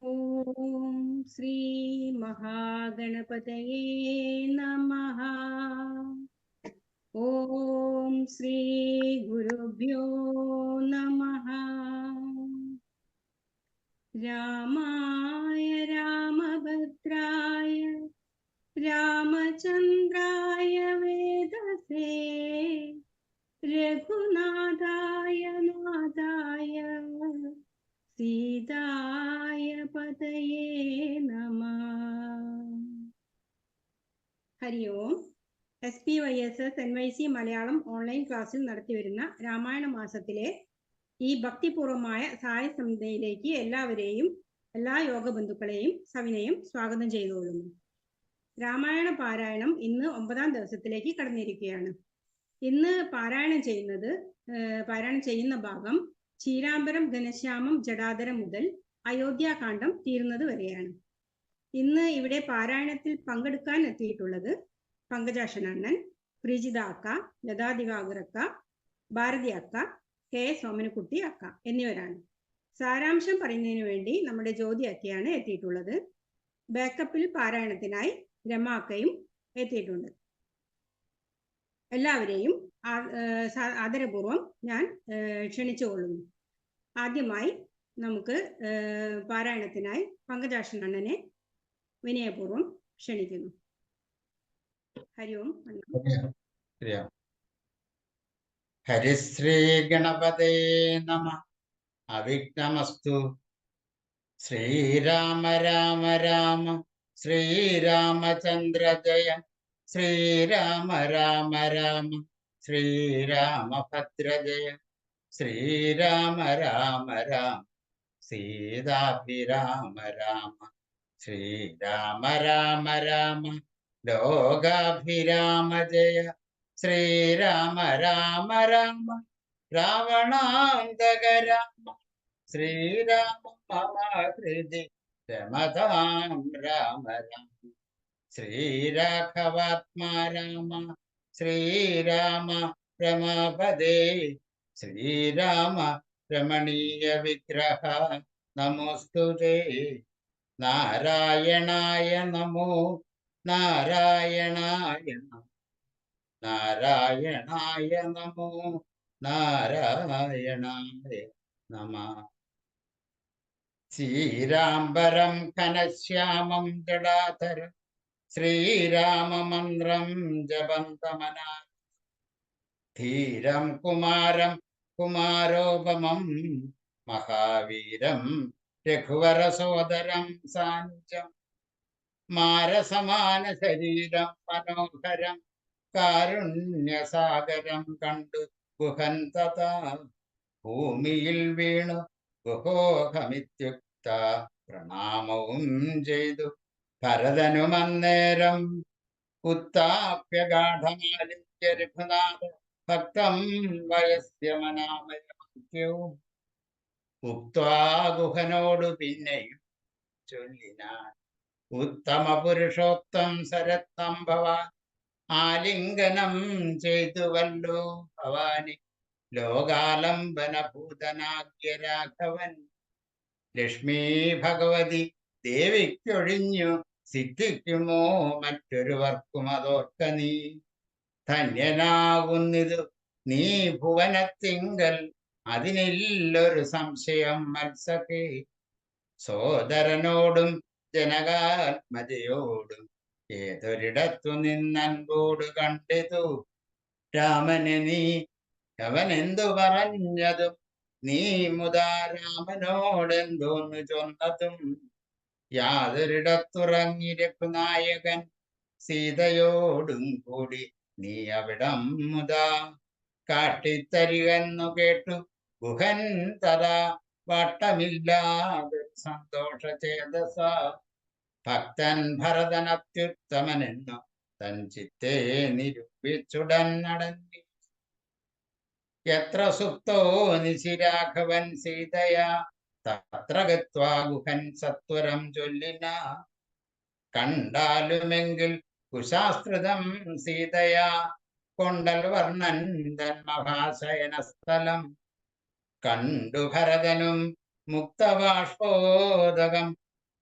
ഓം ശ്രീ മഹാഗണപതയേ നമഃ. ഓം ശ്രീ ഗുരുഭ്യോ നമഃ. രാമായ രാമഭദ്രായ രാമചന്ദ്രായ വേദസേ രഘുനാഥായ നാഥായ സീതായ പതയേ നമഃ. ഹരി ഓം. SPYSS NYC മലയാളം ഓൺലൈൻ ക്ലാസ്സിൽ നടത്തിവരുന്ന രാമായണ മാസത്തിലെ ഈ ഭക്തിപൂർവമായ സായ സന്ധ്യയിലേക്ക് എല്ലാവരെയും എല്ലാ യോഗബന്ധുക്കളെയും സവിനയം സ്വാഗതം ചെയ്തുകൊള്ളുന്നു. രാമായണ പാരായണം ഇന്ന് 9ാം ദിവസത്തിലേക്ക് കടന്നിരിക്കുകയാണ്. ഇന്ന് പാരായണം ചെയ്യുന്ന ഭാഗം ചീരാമ്പരം ഘനശ്യാമം ജടാധരം മുതൽ അയോധ്യാകാന്ഡം തീരുന്നത് വരെയാണ്. ഇന്ന് ഇവിടെ പാരായണത്തിൽ പങ്കെടുക്കാൻ എത്തിയിട്ടുള്ളത് പങ്കജാക്ഷനണ്ണൻ, പ്രീജിത അക്ക, ലതാദിവാകർ അക്ക, ഭാരതി അക്ക, KS ഓമനക്കുട്ടി അക്ക എന്നിവരാണ്. സാരാംശം പറയുന്നതിന് വേണ്ടി നമ്മുടെ ജ്യോതി അക്കയാണ് എത്തിയിട്ടുള്ളത്. ബാക്കപ്പിൽ പാരായണത്തിനായി രമ അക്കയും എത്തിയിട്ടുണ്ട്. എല്ലാവരെയും ആദരപൂർവം ഞാൻ ക്ഷണിച്ചുകൊള്ളുന്നു. ആദ്യമായി നമുക്ക് പാരായണത്തിനായി പങ്കജാക്ഷനണ്ണനെ വിനയപൂർവം ക്ഷണിക്കുന്നു. ഹരി ഓം. ഹരിശ്രീ ഗണപതേ നമഃ. അവിഘ്നമസ്തു. ശ്രീരാമ രാമ രാമ ശ്രീരാമചന്ദ്ര ജയ. ശ്രീരാമ രാമ രാമ ശ്രീരാമഭദ്ര ജയ. ശ്രീരാമ രാമ രാമ സീതാഭിരാമ രാമ. ശ്രീരാമ രാമ രാമ ലോകാഭിരാമ ജയ. ശ്രീരാമ രാമ രാമ രാവണാന്തക രാമ. ശ്രീരാമ മമ ഹൃദി രമതാം രാമ രാമ. ശ്രീരാഘവാത്മാ രാമ ശ്രീരാമ രമാപദേ. ശ്രീരാമ രമണീയ വിഗ്രഹ നമോസ്തുതേ. നാരായണായ നമോ നാരായണായ നമോ നാരായണായ നമോ നാരായണായ നമഃ. ശ്രീരാംബരം ഘനശ്യാമം ജടാധരം ശ്രീരാമമന്ത്രം ജപന്തമനാ. ധീരം കുമാരം കുമാരോപമം മഹാവീരം രഘുവരസോദരം സാഞ്ചം. മാരസമാന ശരീരം മനോഹരം കാരുണ്യസാഗരം കണ്ടു ഗുഹൻ തഥാ. ഭൂമിയിൽ വീണു ഗുഹോഹമിത്യുക്ത പ്രണാമവും ചെയ്തു ഭരതനുമന്നേരം. ഉത്താപ്യ ഗാഠമാലിന്യ രഘുനാഥ ഭക്തം വയസ്യമനാമയവും. ഉക്ത്വാ ഗുഹനോടു പിന്നെയും ചൊല്ലിനാൻ. ഉത്തമ പുരുഷോത്തം സരത്നം ഭവാൻ. ആലിംഗനം ചെയ്തുവല്ലോ ഭവാനി ലോകാലംബന ഭൂതനാഗ്യ രാഘവൻ. ലക്ഷ്മീ ഭഗവതി ദേവിക്കൊഴിഞ്ഞു സിദ്ധിക്കുമോ മറ്റൊരുവർക്കും അതോർക്ക നീ. ധന്യനാകുന്നിതു നീ ഭുവനത്തിങ്കൽ അതിനില്ലൊരു സംശയം മത്സകേ. സോദരനോടും ജനകാത്മജയോടും ഏതൊരിടത്തു നിന്നൻപോട് കണ്ടിതു. രാമനെ നീ അവനെന്തു പറഞ്ഞതും നീ മുതാ രാമനോടെന്തോന്നു ചൊന്നതും. യാതൊരിടത്തുറങ്ങി രഘുനായകൻ സീതയോടും കൂടി നീ അവിടം മുതാ കാട്ടിത്തരികെന്നു കേട്ടു ഗുഹൻ തഥാ. വട്ടമില്ലാതെ സന്തോഷചേതസ ഭക്തൻ ഭരതനത്യുത്തമനെന്നു തൻ ചിത്തേ നിരൂപിച്ചുടൻ നടന്നി. എത്ര സുപ്തോ നിശിരാഘവൻ സീതയാ തത്ര ഗത്വാ ഗുഹൻ സത്വരം ചൊല്ലിന. കണ്ടാലുമെങ്കിൽ കുശാസ്ത്രിതം സീതയാ കൊണ്ടൽ വർണ്ണൻ തൻ മഹാശയന സ്ഥലം. കണ്ടു ഭരതനും മുക്തബാഷ്പോദകം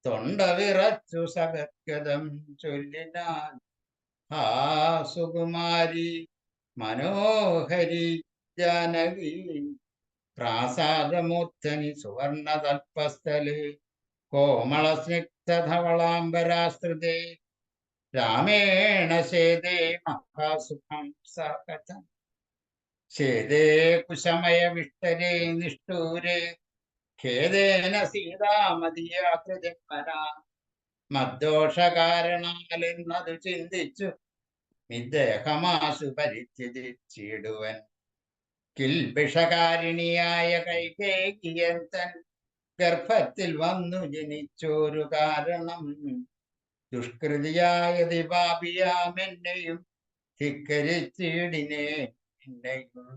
തൊണ്ട വിറച്ചു സഗദ്ഗതം ചൊല്ലിനാൻ. ആ സുകുമാരി മനോഹരി ജാനകി പ്രാസാദമൂർധനി സുവർണതൽപസ്ഥലേ കോമള സ്നിഗ്ധധവളാംബരാസ്തൃതേ രാമേണ ശേദേ മഹാസുഖം സകഥം. ശേദേ കുശമയ വിഷ്ടരേ നിഷ്ഠൂരേ ഖേദേന സീതാമതിയാകൃതിന്മന മദ്ദോഷകാരണാലെന്നതു ചിന്തിച്ചു നിദ്ദേഹമാശു പരിത്യജിച്ചിടുവൻ. കിൽബിഷകാരിണിയായ കൈകേയിയൻ തൻ ഗർഭത്തിൽ വന്നു ജനിച്ചോരു കാരണം ദുഷ്കൃതിയായതി പാപിയാമെന്നെയും ധിക്കരിച്ചിടിനെ എന്നെയും.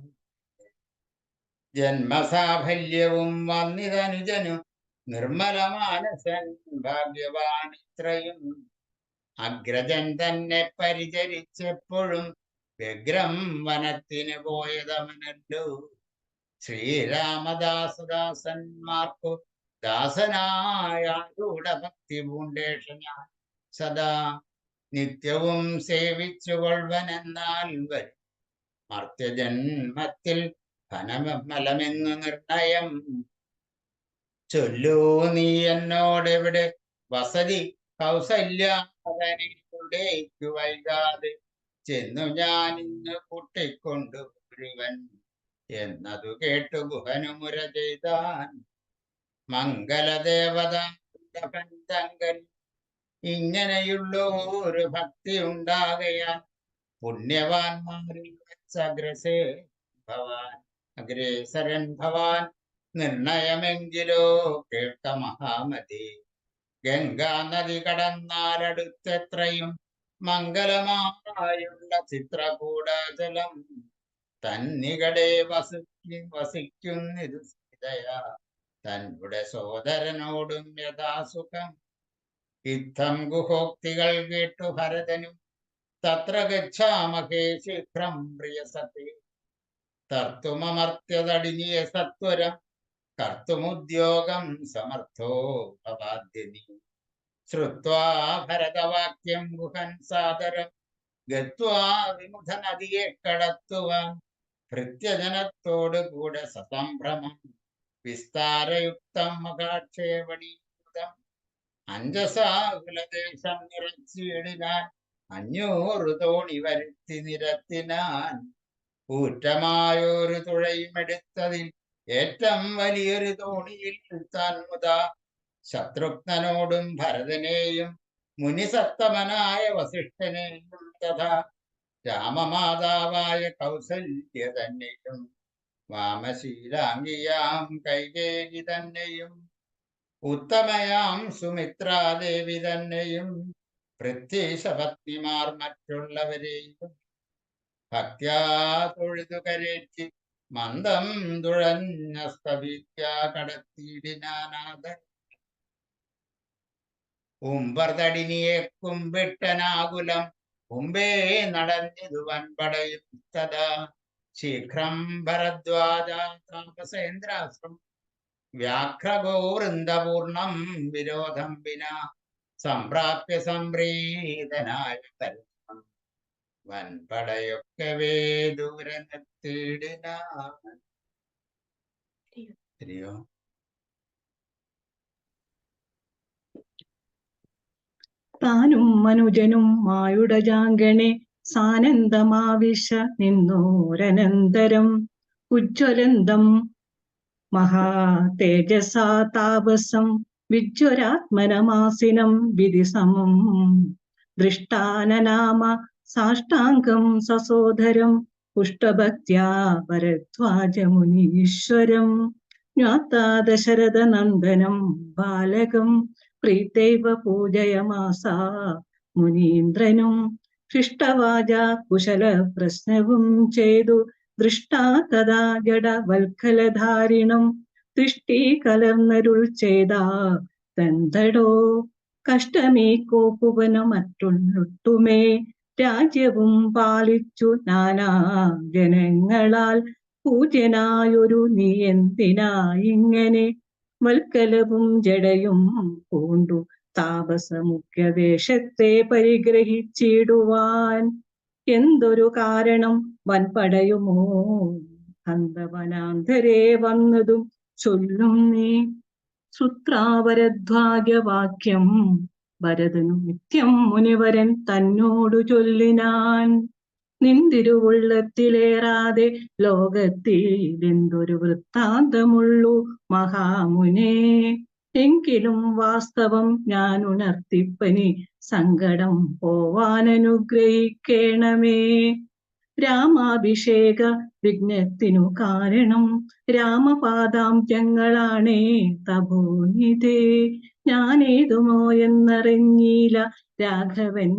ജന്മസാഫല്യവും വന്നിതനുജനു നിർമ്മലമാനസൻ ഭാഗ്യവാൻ ഇത്രയും. അഗ്രജൻ തന്നെ പരിചരിച്ചെപ്പോഴും വ്യഗ്രം വനത്തിന് പോയതവനല്ലോ. ശ്രീരാമദാസദാസന്മാർക്കു ദാസനായ ഭക്തി പൂണ്ടേഷന സദാ നിത്യവും സേവിച്ചു കൊള്ളുവനെന്നാൽ വരും മർത്യജന്മത്തിൽ ഫലമെന്നു നിർണയം. ചൊല്ലൂ നീ എന്നോടെവിടെ വസതി കൗസല്യാതനയുടേക്കു വൈകാതെ ചെന്നു ഞാൻ ഇന്ന് കൂട്ടിക്കൊണ്ടുവരുവൻ എന്നതു കേട്ടു ഗുഹനു മുര ചെയ്താൻ. മംഗലദേവത തങ്കൻ ഇങ്ങനെയുള്ളൊരു ഭക്തി ഉണ്ടാകയാൽ പുണ്യവാന്മാരിൽ അഗ്രേസരൻ ഭവാൻ നിർണയമെങ്കിലോ കേൾക്ക മഹാമതി. ഗംഗാ നദി കടന്നാലടുത്തെത്രയും മംഗലമായുള്ള ചിത്രകൂടാചലം തന്നികടെ വസിക്കുന്നിതു സീതയാ തന്നുടെ സോദരനോടും യഥാസുഖം. ഇത്തം ഗുഹോക്തികൾ കേട്ടു ഭരതനും തത്ര ഗച്ഛാമഹേ ശീഘ്രം പ്രിയസതേ തർത്തുമമർത്യതടിനിയ സത്വരം കർത്തുമുദ്യോഗം സമർത്ഥോ ഭവാദ്യനി. ശ്രുത്വാ ഭരതവാക്യം ഗുഹൻ സാദരം ഗത്വാ വിമുഖ നദിയെ കടത്തുവാൻ ഭൃത്യജനത്തോടു കൂടെ സസംഭ്രമം വിസ്താരയുക്തം മഹാക്ഷേപണീകൃതം. അഞ്ജസാകുലദേശം നിറച്ചിടിനാൻ 500 തോണി വരുത്തി നിരത്തിനാൻ. ഊറ്റമായൊരു തുഴയുമെടുത്തതിൽ ഏറ്റവും വലിയൊരു തോണിയിൽ താൻ മുതാ ശത്രുഘ്നനോടും ഭരതനെയും മുനിസത്തമനായ വസിഷ്ഠനെയും തഥാ രാമമാതാവായ കൗസല്യ തന്നെയും വാമശീലാംഗിയാം കൈകേയി തന്നെയും ഉത്തമയാം സുമിത്രാദേവി തന്നെയും പൃഥ്വീശപത്നിമാർ മറ്റുള്ളവരെയും ഭക്ത്യാ തൊഴുതു കരേറ്റി മന്ദം തുഴഞ്ഞ സ്തവിത്യാ കടത്തിയിടിനാനാഥ. ഉമ്പർതടിനിയെ കുമ്പിട്ടനാകുലം മുമ്പേ നടന്നിതു വൻപടയും തഥാ ശീഘ്രം ഭരദ്വാജാപസേന്ദ്രാശ്രം വ്യാഘ്രഗോവൃന്ദപൂർണം വിരോധം വിനാ സംപ്രാപ്യ സംപ്രീതനായ തരുണം വൻപടയൊക്കെ ദൂരനെത്തിയിടിനാ. താനും മനുജനും മായുടജാങ്കണെ സാനന്ദമാവിശ നിന്നോരനന്തരം ഉജ്ജ്വലന്തം മഹാതേജസാ താപസം വിജ്വരാത്മനമാസിനം വിധിസമം ദൃഷ്ടാനനാമ സാഷ്ടാംഗം സസോദരം പുഷ്ടഭക്ത്യാ ഭരദ്വാജമുനീശ്വരം ജ്ഞാതാ ദശരഥനന്ദനം ബാലകം പ്രീതൈവ പൂജയമാസാ മുനീന്ദ്രനും ശിഷ്ടവാച കുശല പ്രശ്നവും ചെയ്തു ദൃഷ്ടാ കഥാ ജഡവൽക്കലധാരിണം ദൃഷ്ടി കലർന്നരുൾ ചെയ്താ തന്തടോ കഷ്ടമീ കോപ്പുവന മറ്റുള്ളൊട്ടുമേ രാജ്യവും പാലിച്ചു നാനാ ജനങ്ങളാൽ പൂജ്യനായൊരു നീ എന്തിനായിങ്ങനെ വൽക്കലവും ജടയും പൂണ്ടു താപസമുഖ്യ വേഷത്തെ പരിഗ്രഹിച്ചിടുവാൻ എന്തൊരു കാരണം വൻപടയുമോ അന്തവനാന്തരെ വന്നതും ചൊല്ലും നീ. ശ്രുത്രാവരദ്വാഗ്യവാക്യം ഭരതനു നിത്യം മുനിവരൻ തന്നോടു ചൊല്ലിനാൻ. നിന്തിരുവുള്ളത്തിലേറാതെ ലോകത്തിൽ എന്തൊരു വൃത്താന്തമുള്ളൂ മഹാമുനേ. എങ്കിലും വാസ്തവം ഞാൻ ഉണർത്തിപ്പനി സങ്കടം പോവാനനുഗ്രഹിക്കണമേ. രാമാഭിഷേക വിഘ്നത്തിനു കാരണം രാമപാദാബ്ജങ്ങളാണേ തപോനിധേ. ഞാനേതുമോ എന്നറിഞ്ഞില്ല രാഘവൻ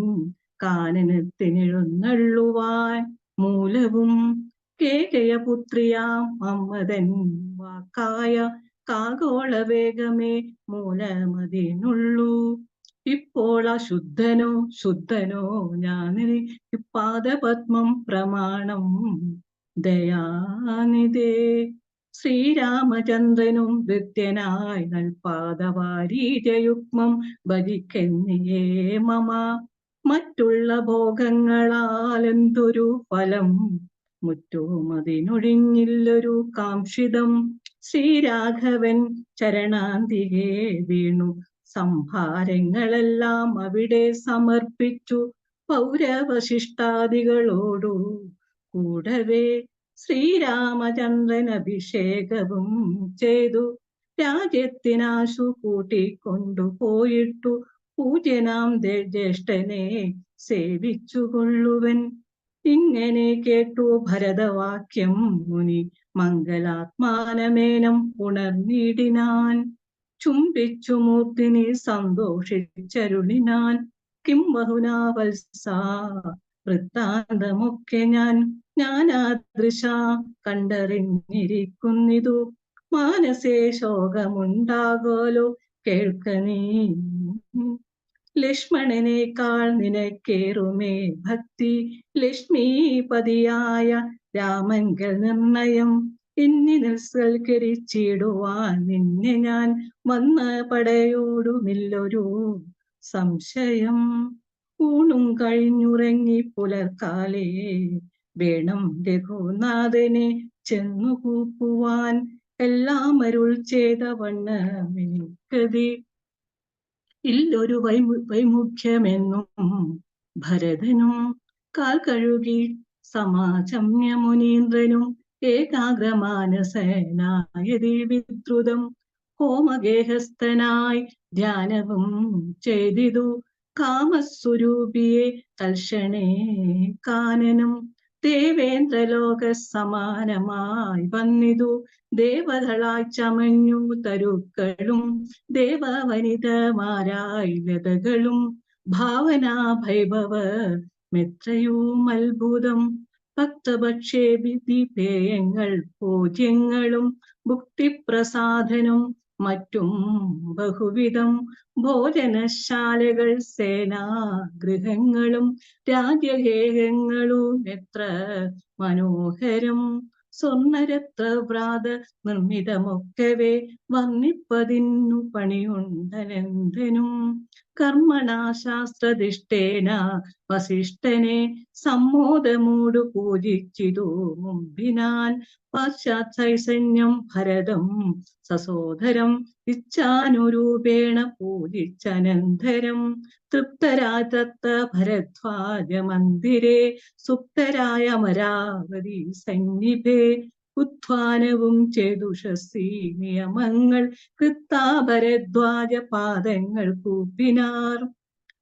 കാനനത്തിനെഴുന്നള്ളുവാൻ മൂലവും. കേകയപുത്രിയാം മമ്മതൻ വാക്കായ കാകോള വേഗമേ മൂലമതിനുള്ളൂ. ഇപ്പോൾ ശുദ്ധനോ ഞാനിനി പാദപത്മം പ്രമാണം ദയാനിധേ. ശ്രീരാമചന്ദ്രനും ഭൃത്യനായി നൽപാദവാരീജയുഗ്മം ഭജിക്കെന്നിയേ മമ. മറ്റുള്ള ഭോഗങ്ങളാൽ എന്തൊരു ഫലം മുറ്റവും അതിനൊഴിഞ്ഞില്ലൊരു കാംക്ഷിതം. ശ്രീരാഘവൻ ചരണാന്തികെ വീണു സംഭാരങ്ങളെല്ലാം അവിടെ സമർപ്പിച്ചു പൗരവശിഷ്ടാദികളോടു കൂടവേ. ശ്രീരാമചന്ദ്രൻ അഭിഷേകവും ചെയ്തു രാജ്യത്തിനാശു കൂട്ടിക്കൊണ്ടുപോയിട്ടു പൂജ്യനാം ജ്യേഷ്ഠനെ സേവിച്ചുകൊള്ളുവൻ. ഇങ്ങനെ കേട്ടു ഭരതവാക്യം മുനി മംഗളാത്മാനമേനം ഉണർന്നിടിനാൻ. ചുംബിച്ചു മൂർത്തിനി സന്തോഷിച്ചരുളിനാൻ. കിം ബഹുനാ വത്സ വൃത്താന്തമൊക്കെ ഞാനാദൃശ കണ്ടറിഞ്ഞിരിക്കുന്നിതു. മാനസേ ശോകമുണ്ടാകോലോ കേൾക്ക നീ. ലക്ഷ്മണനേക്കാൾ നിനക്കേറുമേ ഭക്തി ലക്ഷ്മീപതിയായ രാമങ്കൽ നിർണയം. ഇന്നി നിൽസൽക്കരിച്ചിടുവാൻ നിന്നെ ഞാൻ വന്ന പടയോടുമില്ലൊരു സംശയം. ഊണും കഴിഞ്ഞുറങ്ങി പുലർക്കാലേ വേണം രഘുനാഥനെ ചെന്നു കൂപ്പുവാൻ. എല്ലാം അരുൾ ചെയ്ത വണ്ണമെനിക്കതി ഇല്ലൊരു വൈമുഖ്യമെന്നും ഭരതനും. കാൽ കഴുകി സമാചമ്യ മുനീന്ദ്രനും ഏകാഗ്രമാനസനായതി വിദ്രുതം. ഹോമഗേഹസ്ഥനായി ധ്യാനവും ചെയ്തിതു കാമസ്വരൂപിയെ തൽക്ഷണേ കാനനം. ദേവേന്ദ്രലോക സമാനമായി വന്നിതു ദേവതളായി ചമഞ്ഞു തരുക്കളും ദേവവനിതമാരായി ലതകളും. ഭാവനാ ഭൈഭവ മെത്രയും അത്ഭുതം ഭക്തഭക്ഷേ വിധിപേയങ്ങൾ പൂജ്യങ്ങളും ഭുക്തിപ്രസാദനും മറ്റും ബഹുവിധം. ഭോജനശാലകൾ സേനാഗൃഹങ്ങളും രാജ്യഗേഹങ്ങളും എത്ര മനോഹരം. സ്വർണരത്നവ്രാത നിർമ്മിതമൊക്കവേ വർണ്ണിപ്പതിന്നു പണിയുണ്ടനന്തനും. കർമ്മണാ ശാസ്ത്രദിഷ്ടേന വസിഷ്ഠനെ സമ്മോദമൂടു പൂജിച്ചിതു മുമ്പിനാൻ. പശ്ചാത് സൈസന്യം ഭരതം സസോദരം ഇച്ഛാനുരൂപേണ പൂജിച്ചനന്തരം. തൃപ്തരായ തത്ത ഭരദ്വാജ മന്ദിരേ സുപ്തരായ അമരാവതി സന്നിഭേ. ഉത്ഥാനവും ചേതുഷസി നിയമങ്ങൾ കൃത്താ ഭരദ്വാജ പാദങ്ങൾ കൂപ്പിനാർ.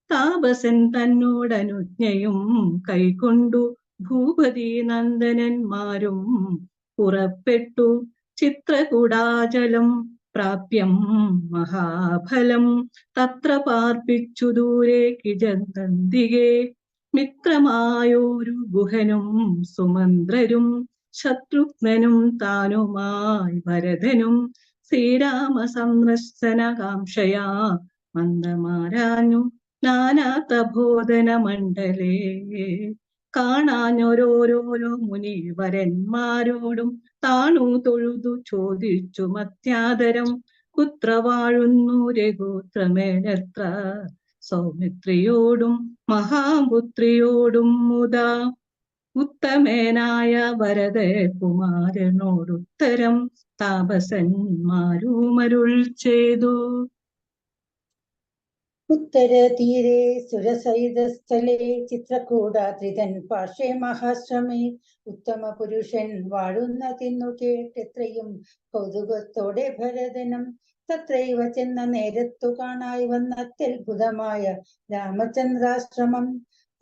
താപസൻ തന്നോടനുജ്ഞയും കൈക്കൊണ്ടു ഭൂപതി നന്ദനന്മാരും പുറപ്പെട്ടു. ചിത്രകൂടാചലം പ്രാപ്യം മഹാഫലം തത്ര പാർപ്പിച്ചു ദൂരെ കിജന്തന്തികെ. മിത്രമായോരു ഗുഹനും സുമന്ത്രരും ശത്രുഘ്നനും താനുമായി ഭരതനും ശ്രീരാമ സംരക്ഷണകാംക്ഷയാ മന്ദമാരാഞ്ഞു നാനാതബോധന മണ്ഡലേ. കാണാഞ്ഞോരോരോ മുനിവരന്മാരോടും താണു തൊഴുതു ചോദിച്ചു മത്യാദരം. കുത്ര വാഴുന്നു രഘുത്രമേനത്ര സൗമിത്രിയോടും മഹാപുത്രിയോടും മുതാ ഉത്തമേനായ ഭരതകുമാരനോടുത്തരം താപസന്മാരുമരുൾ ചെയ്തു. ഉത്തരതീരെ സുരസൈതസ്ഥലേ ചിത്രകൂടാത്രിതൻ പാർശ്വേ മഹാശ്രമേ ഉത്തമ പുരുഷൻ വാഴുന്നതിന്നു കേട്ടെത്രയും കൗതുകത്തോടെ ഭരതനും തത്രൈവ ചെന്ന നേരത്തു കാണായി വന്ന അത്യത്ഭുതമായ രാമചന്ദ്രാശ്രമം.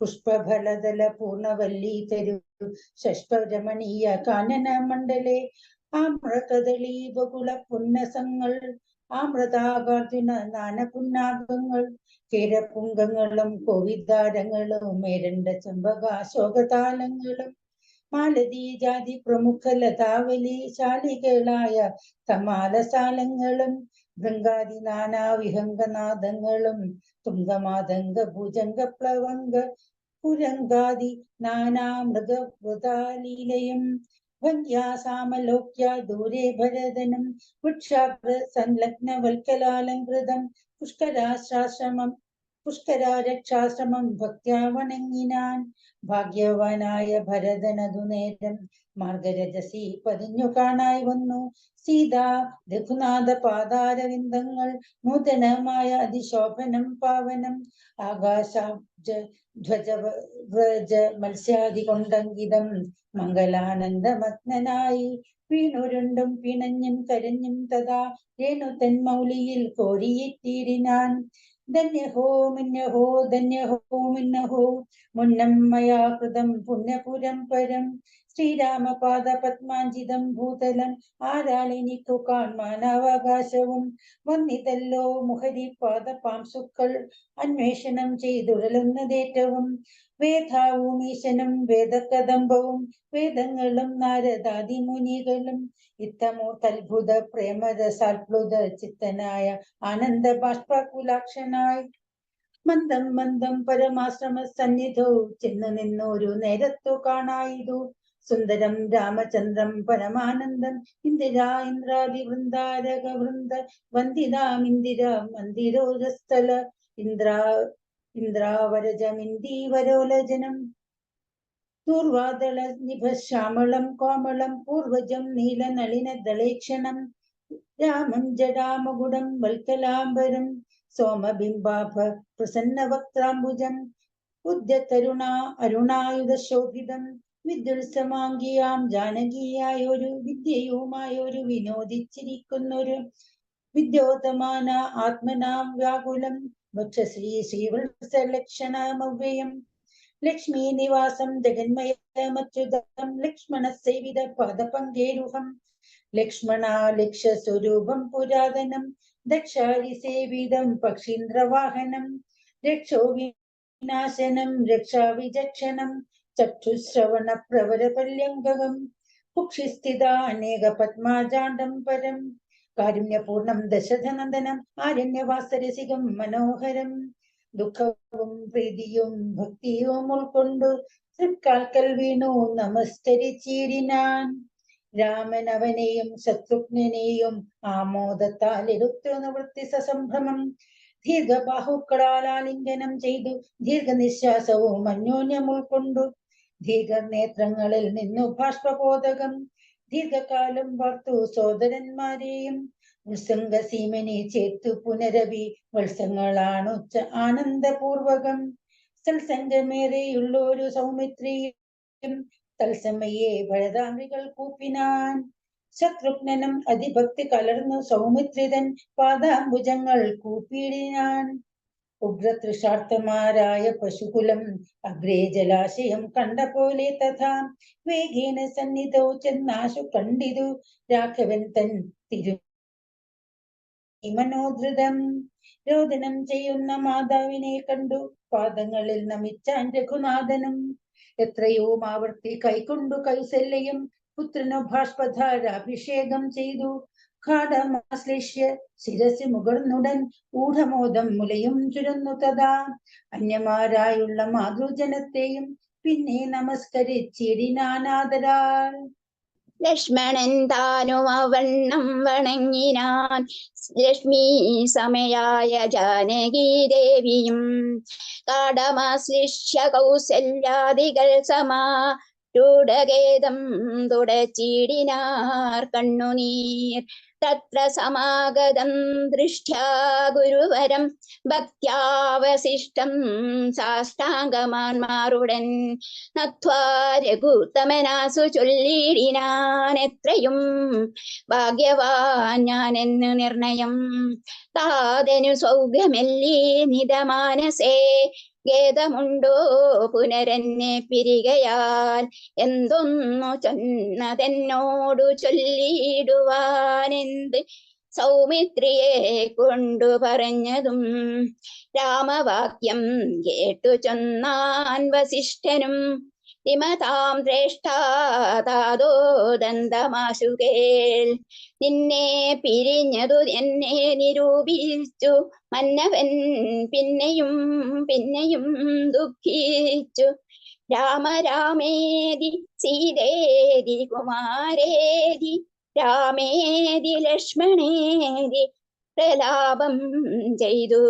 പുഷ്പഫലതല പൂർണവല്ലി തരു ഷഷ്പരമണീയ കാനന മണ്ഡലേ ആമ്രകദളീ ബകുള പുന്നസങ്ങൾ ആമൃതാകാർജുന നാനപുന്നാഗങ്ങൾ കേരപുങ്കങ്ങളും കോവിദ്വാരങ്ങളും മേരണ്ട ചമ്പകാശോകതാലങ്ങളും മാലതീ ജാതി പ്രമുഖ ലതാവലി ശാലികളായ തമാലസാലങ്ങളും ഭൃംഗാദി നാനാവിഹംഗനാദങ്ങളും തുംഗമാതംഗ ഭുജംഗ പ്ലവംഗ പുരങ്കാദി നാനാമൃഗവൃതാലീലയും ഭംഗ്യാസാമലോക്യ ദൂരെ ഭരതനും വൃക്ഷാഗ്ര സംലഗ്ന വൽക്കലാലങ്കൃതം പുഷ്കരാരക്ഷാശ്രമം ഭക്ത്യാ വണങ്ങിനാൻ. ഭാഗ്യവാനായ ഭരതനതു നേരം മാർഗരജസി പതിഞ്ഞു കാണായി വന്നു. സീതാ രഘുനാഥ പാദാരവിന്ദങ്ങൾ നൂതനമായ അതിശോഭനം പാവനം ആകാശാബ്ജ ധ്വജ മത്സ്യാദി കൊണ്ടങ്കിതം മംഗലാനന്ദമഗ്നനായി വീണുരുണ്ടും പിണഞ്ഞും കരഞ്ഞും തഥാ രേണു തന്മൗലിയിൽ കോരിയിട്ടീരിനാൻ. ധന്യഹോ മിന്നഹോ ധന്യഹോ മിന്നഹോ മുന്നം മയാ കൃതം പുണ്യപുരം പരം ശ്രീരാമപാദ പത്മാഞ്ചിതം ഭൂതലം ആരാളിനിക്കു കാൺമാനവകാശവും വന്നിതല്ലോ മുഹരി പാദപാംസുക്കൾ അന്വേഷണം ചെയ്തുഴലുന്നതേറ്റവും വേദാവും ഈശനും വേദകദംബവും വേദങ്ങളും നാരദാദിമുനികളും ഇത്തമൂർത്തത്ഭുത പ്രേമരസാത്ഭുത ചിത്തനായ ആനന്ദ ബാഷ്പകുലാക്ഷനായി മന്ദം മന്ദം പരമാശ്രമ സന്നിധോ ചെന്നു നിന്നൊരു നേരത്തു കാണായിതു സുന്ദരം രാമചന്ദ്രം പരമാനന്ദം ഇന്ദ്രാദി വൃന്ദാരക വൃന്ദ വന്ദിതാമിന്ദിര മന്ദിരോജസ്ഥല ഇന്ദ്രാവരജമിന്ദീവരോലജനം ദൂർവാദള നിഭശ്യാമളം കോമളം പൂർവജം നീലനളിന ദളേക്ഷണം രാമം ജടാമകുടം വൽക്കലാംബരം സോമബിംബാഭ പ്രസന്നവക്ത്രാംബുജം ഉദ്യതരുണാ അരുണായുധശോഭിതം വിദ്യുത്സമാംഗിയാം ജാനകിയായൊരു വിദ്യയുമായൊരു വിനോദിച്ചിരിക്കുന്നൊരു വിദ്യോതമാന ആത്മനാം വ്യാകുലം വക്ഷശ്രീ ശ്രീവത്സലക്ഷണമവ്യയം ലക്ഷ്മീ നിവാസം ജഗന്മയമച്യുതം ലക്ഷ്മണ സേവിത പാദപങ്കേരുഹം ലക്ഷ്മണ ലക്ഷ്യസ്വരൂപം പുരാതനം ദക്ഷാരി സേവിതം പക്ഷീന്ദ്രവാഹനം രക്ഷോ വിനാശനം രക്ഷാവിചക്ഷണം ചക്ഷുശ്രവണ പ്രവരപല്യംഗകം കുക്ഷിസ്ഥിത അനേക പത്മാജാണ്ഡം പരം കാരുണ്യപൂർണം ദശരഥനന്ദനം ആരണ്യവാസരസികം മനോഹരം ദുഃഖവും പ്രീതിയും ഭക്തിയും ഉൾക്കൊണ്ടു തൃക്കാൽക്കൽ വീണു നമസ്കരിച്ചിരിനാൻ. രാമൻ അവനെയും ശത്രുഘ്നെയും ആമോദത്താൽ എടുത്തു നിവൃത്തി സസംഭ്രമം ദീർഘബാഹുക്കളാൽ ആലിംഗനം ചെയ്തു ദീർഘനിശ്വാസവും അന്യോന്യം ഉൾക്കൊണ്ടു ദീർഘനേത്രങ്ങളിൽ നിന്നു ബാഷ്പബോധകം ദീർഘകാലം വാർത്തു സോദരന്മാരെയും ഉത്സംഗസീമനെ ചേർത്തു പുനരവി വത്സങ്ങളാണുച്ച ആനന്ദപൂർവകം സത്സംഗമേറെയുള്ളൊരു സൗമിത്രിയും തത്സമയെ ഭരതാംബികൾ കൂപ്പിനാൻ. ശത്രുഘ്നനും അതിഭക്തി കലർന്നു സൗമിത്രിതൻ പാദാംബുജങ്ങൾ കൂപ്പിയിടിനാൻ. ഉഗ്രതൃഷാർത്ഥമാരായ പശുകുലം അഗ്രേ ജലാശയം കണ്ട പോലെ തഥാ വേഗേന സന്നിധോ ചെന്നാശു കണ്ടിതു രാഘവൻ തൻ തിരു മനോധൃതം. രോദനം ചെയ്യുന്ന മാതാവിനെ കണ്ടു പാദങ്ങളിൽ നമിച്ചാൻ രഘുനാഥനും. എത്രയോ ആവർത്തി കൈകൊണ്ടു കൗസല്യയും പുത്രനു ബാഷ്പധാരാഭിഷേകം ചെയ്തു. ഘാടമാശ്ലേഷ്യ ശിരസി മുകർന്നുടൻ ഊഢമോദം മുലയും ചുരുന്നു തഥാ അന്യമാരായുള്ള മാതൃജനത്തെയും പിന്നെ നമസ്കരിച്ചിടിനാനാദരാൽ. ലക്ഷ്മണൻ താനും അവണ്ണം വണങ്ങിനാൻ. ലക്ഷ്മി സമയായ ജാനകി ദേവിയും കാടമാശ്ലിഷ്യ കൗസല്യാദികൾ സമാ രൂഢഗേദം തുടച്ചിടിനാർ കണ്ണുനീർ. തത്ര സമാഗതം ദൃഷ്ട്യാ ഗുരുവരം ഭക്ത്യാവശിഷ്ടം സാഷ്ടാംഗമാന്മാരുടൻ നത്വാ രഘുത്തമനാസു ചൊല്ലിടിനാൻ. എത്രയും ഭാഗ്യവാൻ ഞാനെന്നു നിർണയം. താതനു സൗഖ്യമല്ലീ നിതമാനസേ ഖേദമുണ്ടോ പുനരെന്നെ പിരികയാൽ. എന്തൊന്നു ചൊന്നതെന്നോടു ചൊല്ലിടുവാനെന്ത് സൗമിത്രിയെ കൊണ്ടു പറഞ്ഞതും. രാമവാക്യം കേട്ടു ചൊന്നാൻ വസിഷ്ഠനും വിമതാം ശ്രേഷ്ഠാതാതോ ദന്തമാശു കേൾ. നിന്നെ പിരിഞ്ഞതു എന്നെ നിരൂപിച്ചു മന്നവൻ പിന്നെയും പിന്നെയും ദുഃഖിച്ചു. രാമ രാമേതി സീതേതി കുമാരേതി രാമേതി ലക്ഷ്മണേതി പ്രലാപം ചെയ്തു.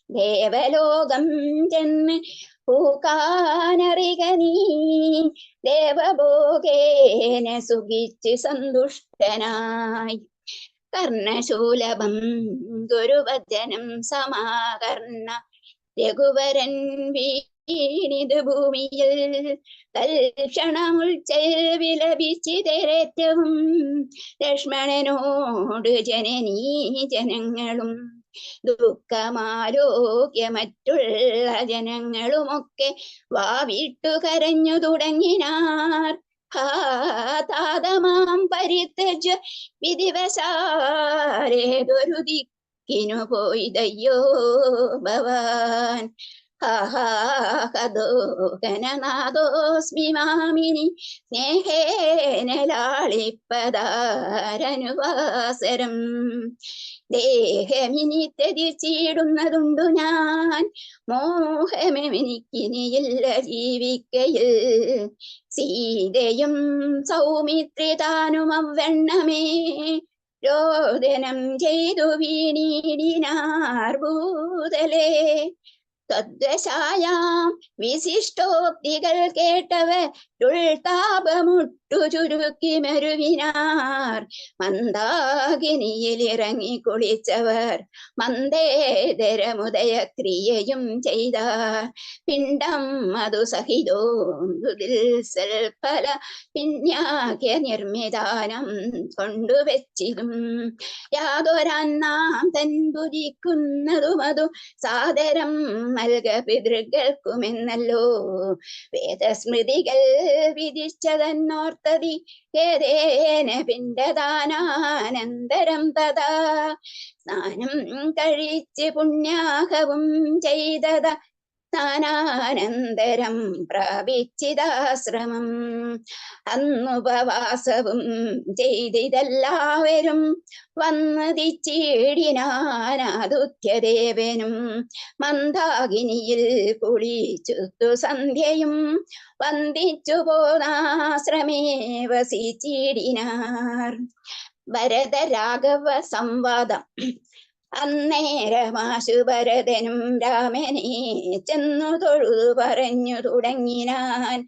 ദേവലോകം ചെന്ന് പൂക്കാനറിക നീ ദേവഭോഗേന സുഖിച്ച് സന്തുഷ്ടനായി. കർണശൂലഭം ഗുരുവചനം സമാകർണ രഘുവരൻ വീണിത് ഭൂമിയിൽ. തൽക്ഷണമുൾച്ചൽ വിലപിച്ചിതേറ്റവും ലക്ഷ്മണനോട് ജനനീ ജനങ്ങളും. ദുഃഖമാലോക്യ മറ്റുള്ള ജനങ്ങളുമൊക്കെ വാവിട്ടു കരഞ്ഞു തുടങ്ങിനാർ. താതമാം പരിത്യജ വിധിവശാലേതൊരു ദിക്കിനു പോയിതയ്യോ ഭവാൻ. ഹദോകനനാദോസ്മി മാമിനി സ്നേഹേന ലാളിപ്പദാരനുവാസരം. ദേഹമിനി ത്യജിച്ചിടുന്നതുണ്ടു ഞാൻ, മോഹമെനിക്കിനിയില്ല ജീവിക്കയിൽ. സീതയും സൗമിത്രിതാനും അവണ്ണമേ രോദനം ചെയ്തു വീണിടിനാർ ഭൂതലേ. തദ്വശായാം വിശിഷ്ടോക്തികൾ കേട്ടവരുൾതാപമുട്ടു ചുരുക്കി മരുവിനാർ. മന്ദാകിനിയിൽ ഇറങ്ങി കുളിച്ചവർ മന്ദേതരമുദയ ക്രിയയും ചെയ്താർ. പിണ്ടം മധു സഹിതോന്തുതിൽ സൽഫല പിന്യാക്യ നിർമ്മിതാനം കൊണ്ടുവച്ചിരും. യാതൊരന്നാം തൻ ഭുജിക്കുന്നതുമതു സാദരം നൽക പിതൃകൾക്കുമെന്നല്ലോ വേദസ്മൃതികൾ വിധിച്ചതെന്നോർത്തതി. ഏതേന പിണ്ടദാനാനന്തരം തഥാ സ്നാനം കഴിച്ച് പുണ്യാഹവും ചെയ്തത. സ്നാനാനന്തരം പ്രാപിച്ചിതാശ്രമം. അന്നുപവാസവും ചെയ്തിതെല്ലാവരും വന്നതിച്ചിടിനാനാദുത്യദേവനും. മന്ദാകിനിയിൽ കുളിച്ചുത്തു സന്ധ്യയും വന്ദിച്ചു പോനാശ്രമേ വസിച്ചിടിനാർ. ഭരതരാഘവ സംവാദം. അന്നേരമാശു ഭരതനും രാമനെ ചെന്നു തൊഴുതു പറഞ്ഞു തുടങ്ങിനാൻ.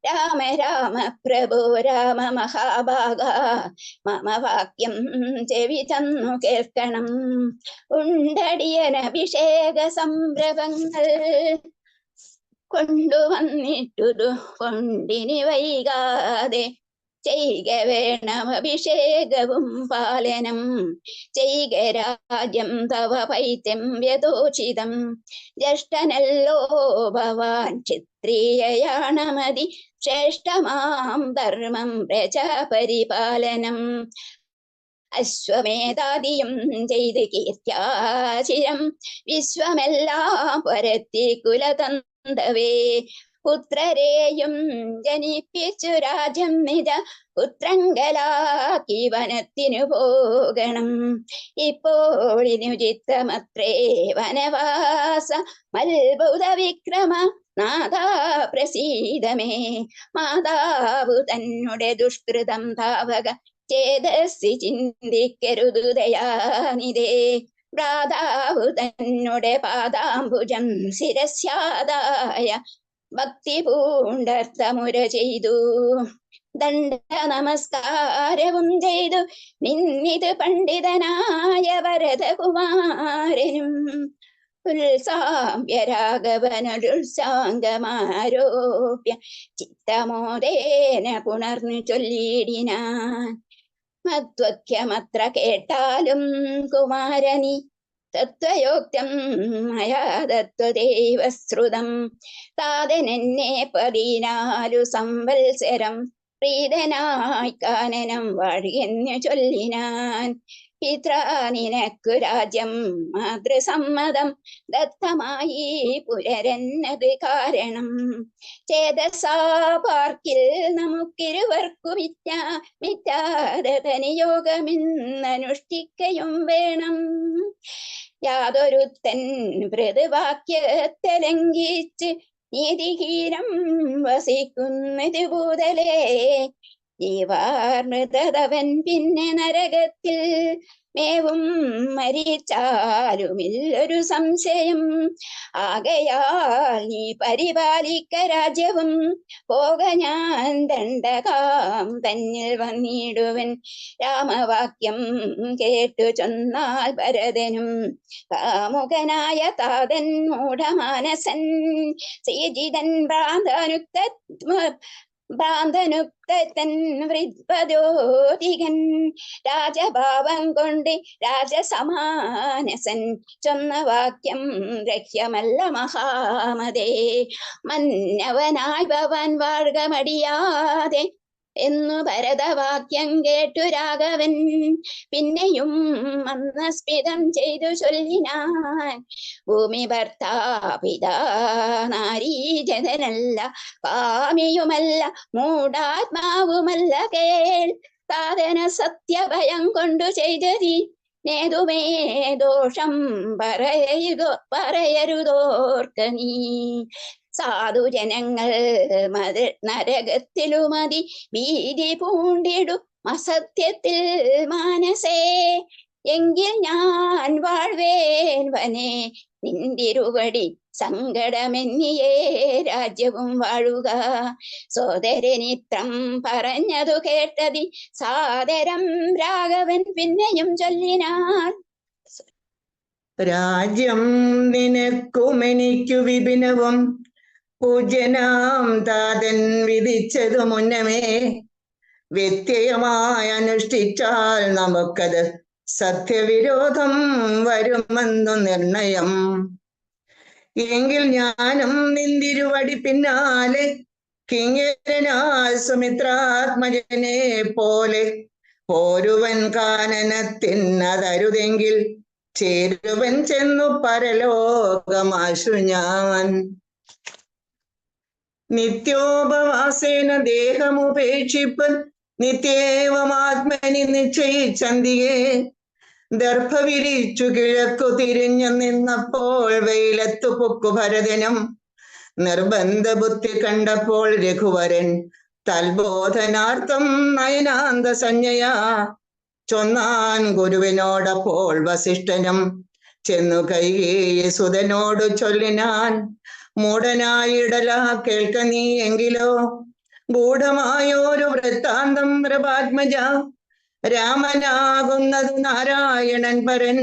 രാമ രാമ പ്രഭോ രാമ മഹാഭാഗ മമ വാക്യം ചെവി തന്നു കേൾക്കണം. ഉണ്ടടിയനഭിഷേക സംരംഭങ്ങൾ കൊണ്ടുവന്നിട്ടു കൊണ്ടിനി വൈകാതെ ചെയ്ക വേണം അഭിഷേകവും പാലനം. ചെയ്ക രാജ്യം തവ പൈത്യം വ്യതോചിതം. ജ്യേഷ്ഠനല്ലോ ഭവാൻ ക്ഷത്രിയയാണമതി ശ്രേഷ്ഠമാം ധർമ്മം പ്രജാപരിപാലനം. അശ്വമേധാദിയും ചെയ്ത് കീർത്തിയാചിരം വിശ്വമെല്ലാം പരത്തി കുലതന്തവേ. പുത്രരെയും ജനിപ്പിച്ചു രാജ്യം നിജ പുത്രങ്കലാക്കി വനത്തിനു പോകണം. ഇപ്പോഴിനുചിത്തമത്രേ വനവാസ മത്ഭുത വിക്രമ നാഥാ പ്രസീദമേ. മാതാവ് തന്നെ ദുഷ്കൃതം താവക ചേതസ്സി ചിന്തിക്കരുതു ദയാനിധേ. ഭ്രാതാവ് തന്നെ പാദാംബുജം ശിരസ്യാദായ ഭക്തി പൂണ്ടർത്ഥമുര ചെയ്തു. ദണ്ഡ നമസ്കാരവും ചെയ്തു നിന്നിത് പണ്ഡിതനായ ഭരതകുമാരനും. ഉത്സാംബ്യരാഘവനുത്സാംഗമാരോപ്യ ചിത്തമോദേന പുണർന്നു ചൊല്ലിടിനാൻ. മദ്വക്യമത്ര കേട്ടാലും കുമാരനി തത്വയോക്തം മയാ തത്വദേവ ശ്രുതം. താതനെന്നെ 14 സംവത്സരം പ്രീതനായി കാനനം വഴിയെന്നു ചൊല്ലിനാൻ. പിത്രാ നിനക്കു രാജ്യം മാതൃസമ്മതം ദത്തമായി പുരരെന്നത് കാരണം. ചേതസാ പാർക്കിൽ നമുക്കിരുവർക്കു മിഥ്യാദനിയോഗമെന്നനുഷ്ഠിക്കയും വേണം. യാതൊരുത്തൻ മൃദുവാക്യത്തെ ലംഘിച്ച് നീതിഹീനം വസിക്കുന്നത് ഭൂതലേ. ജീവാർമൃതവൻ പിന്നെ നരകത്തിൽ മേവും മരിച്ചാലുമില്ലൊരു സംശയം. ആകയാൽ നീ പരിപാലിക്ക രാജ്യവും പോക ഞാൻ ദണ്ഡകാം തന്നിൽ വന്നിടുവൻ. രാമവാക്യം കേട്ടു ചൊന്നാൽ ഭരതനും കാമുകനായ താതൻ മൂഢമാനസൻ ശ്രീജിതൻ ഭ്രാന്തനുക്തൻ വൃദ്പദോതികൻ. രാജഭാവം കൊണ്ട് രാജസമാനസൻ ചൊന്ന വാക്യം രഹ്യമല്ല മഹാമതേ. മന്നവനായി ഭവാൻ വാഴ്ക മടിയാതെ എന്നു ഭരതവാക്യം കേട്ടു രാഘവൻ. പിന്നെയും മന്ദസ്മിതം ചെയ്തു ചൊല്ലിനാൻ. ഭൂമി ഭർത്താപിതാ നാരീജനല്ല കാമിയുമല്ല മൂഢാത്മാവുമല്ല കേൾ. സാധന സത്യഭയം കൊണ്ടു ചെയ്തതി നേതുമേ ദോഷം പറയരുതോർക്ക നീ. സാധുജനങ്ങൾ നരകത്തിലുമതി ഭീതി പൂണ്ടിടും അസത്യത്തിൽ മാനസേ. എങ്കിൽ ഞാൻ വാഴ്വേൻ വനെ നിന്തിരുവടി സങ്കടമെന്നിയേ രാജ്യവും വാഴുക. സോദരനിത്രം പറഞ്ഞതു കേട്ടതി സാദരം രാഘവൻ പിന്നെയും ചൊല്ലിനാൻ. രാജ്യം നിനക്കുമെനിക്കു വിപിനവും പൂജ്യനാം താതൻ വിധിച്ചതു മുന്നമേ. വ്യത്യയമായി അനുഷ്ഠിച്ചാൽ നമുക്കത് സത്യവിരോധം വരുമെന്നു നിർണയം. എങ്കിൽ ഞാനും നിന്തിരുവടി പിന്നാലെ കിങ്കരനായ സുമിത്രാത്മജനെ പോലെ പോരുവൻ കാനനത്തിനതരുതെങ്കിൽ ചേരുവൻ ചെന്നു പരലോകമാശു ഞാൻ. നിത്യോപവാസേന ദേഹമുപേക്ഷിപ്പൻ നിത്യേവമാത്മനി നിശ്ചയിച്ചന്തിയെ. ദർഭ വിരിച്ചു കിഴക്കു തിരിഞ്ഞു നിന്നപ്പോൾ വെയിലത്തു പൊക്കു ഭരതനും. നിർബന്ധ ബുദ്ധി കണ്ടപ്പോൾ രഘുവരൻ തൽബോധനാർത്ഥം നയനാന്ത സഞ്ജയാ ചൊന്നാൻ ഗുരുവിനോടപ്പോൾ വസിഷ്ഠനും. ചെന്നു കൈകേയി സുതനോടു ചൊല്ലിനാൻ. മൂഢനായിടല കേൾക്ക നീ എങ്കിലോ ഗൂഢമായോരു വൃത്താന്തം പ്രഭാത്മജ. രാമനാകുന്നതു നാരായണൻ പരൻ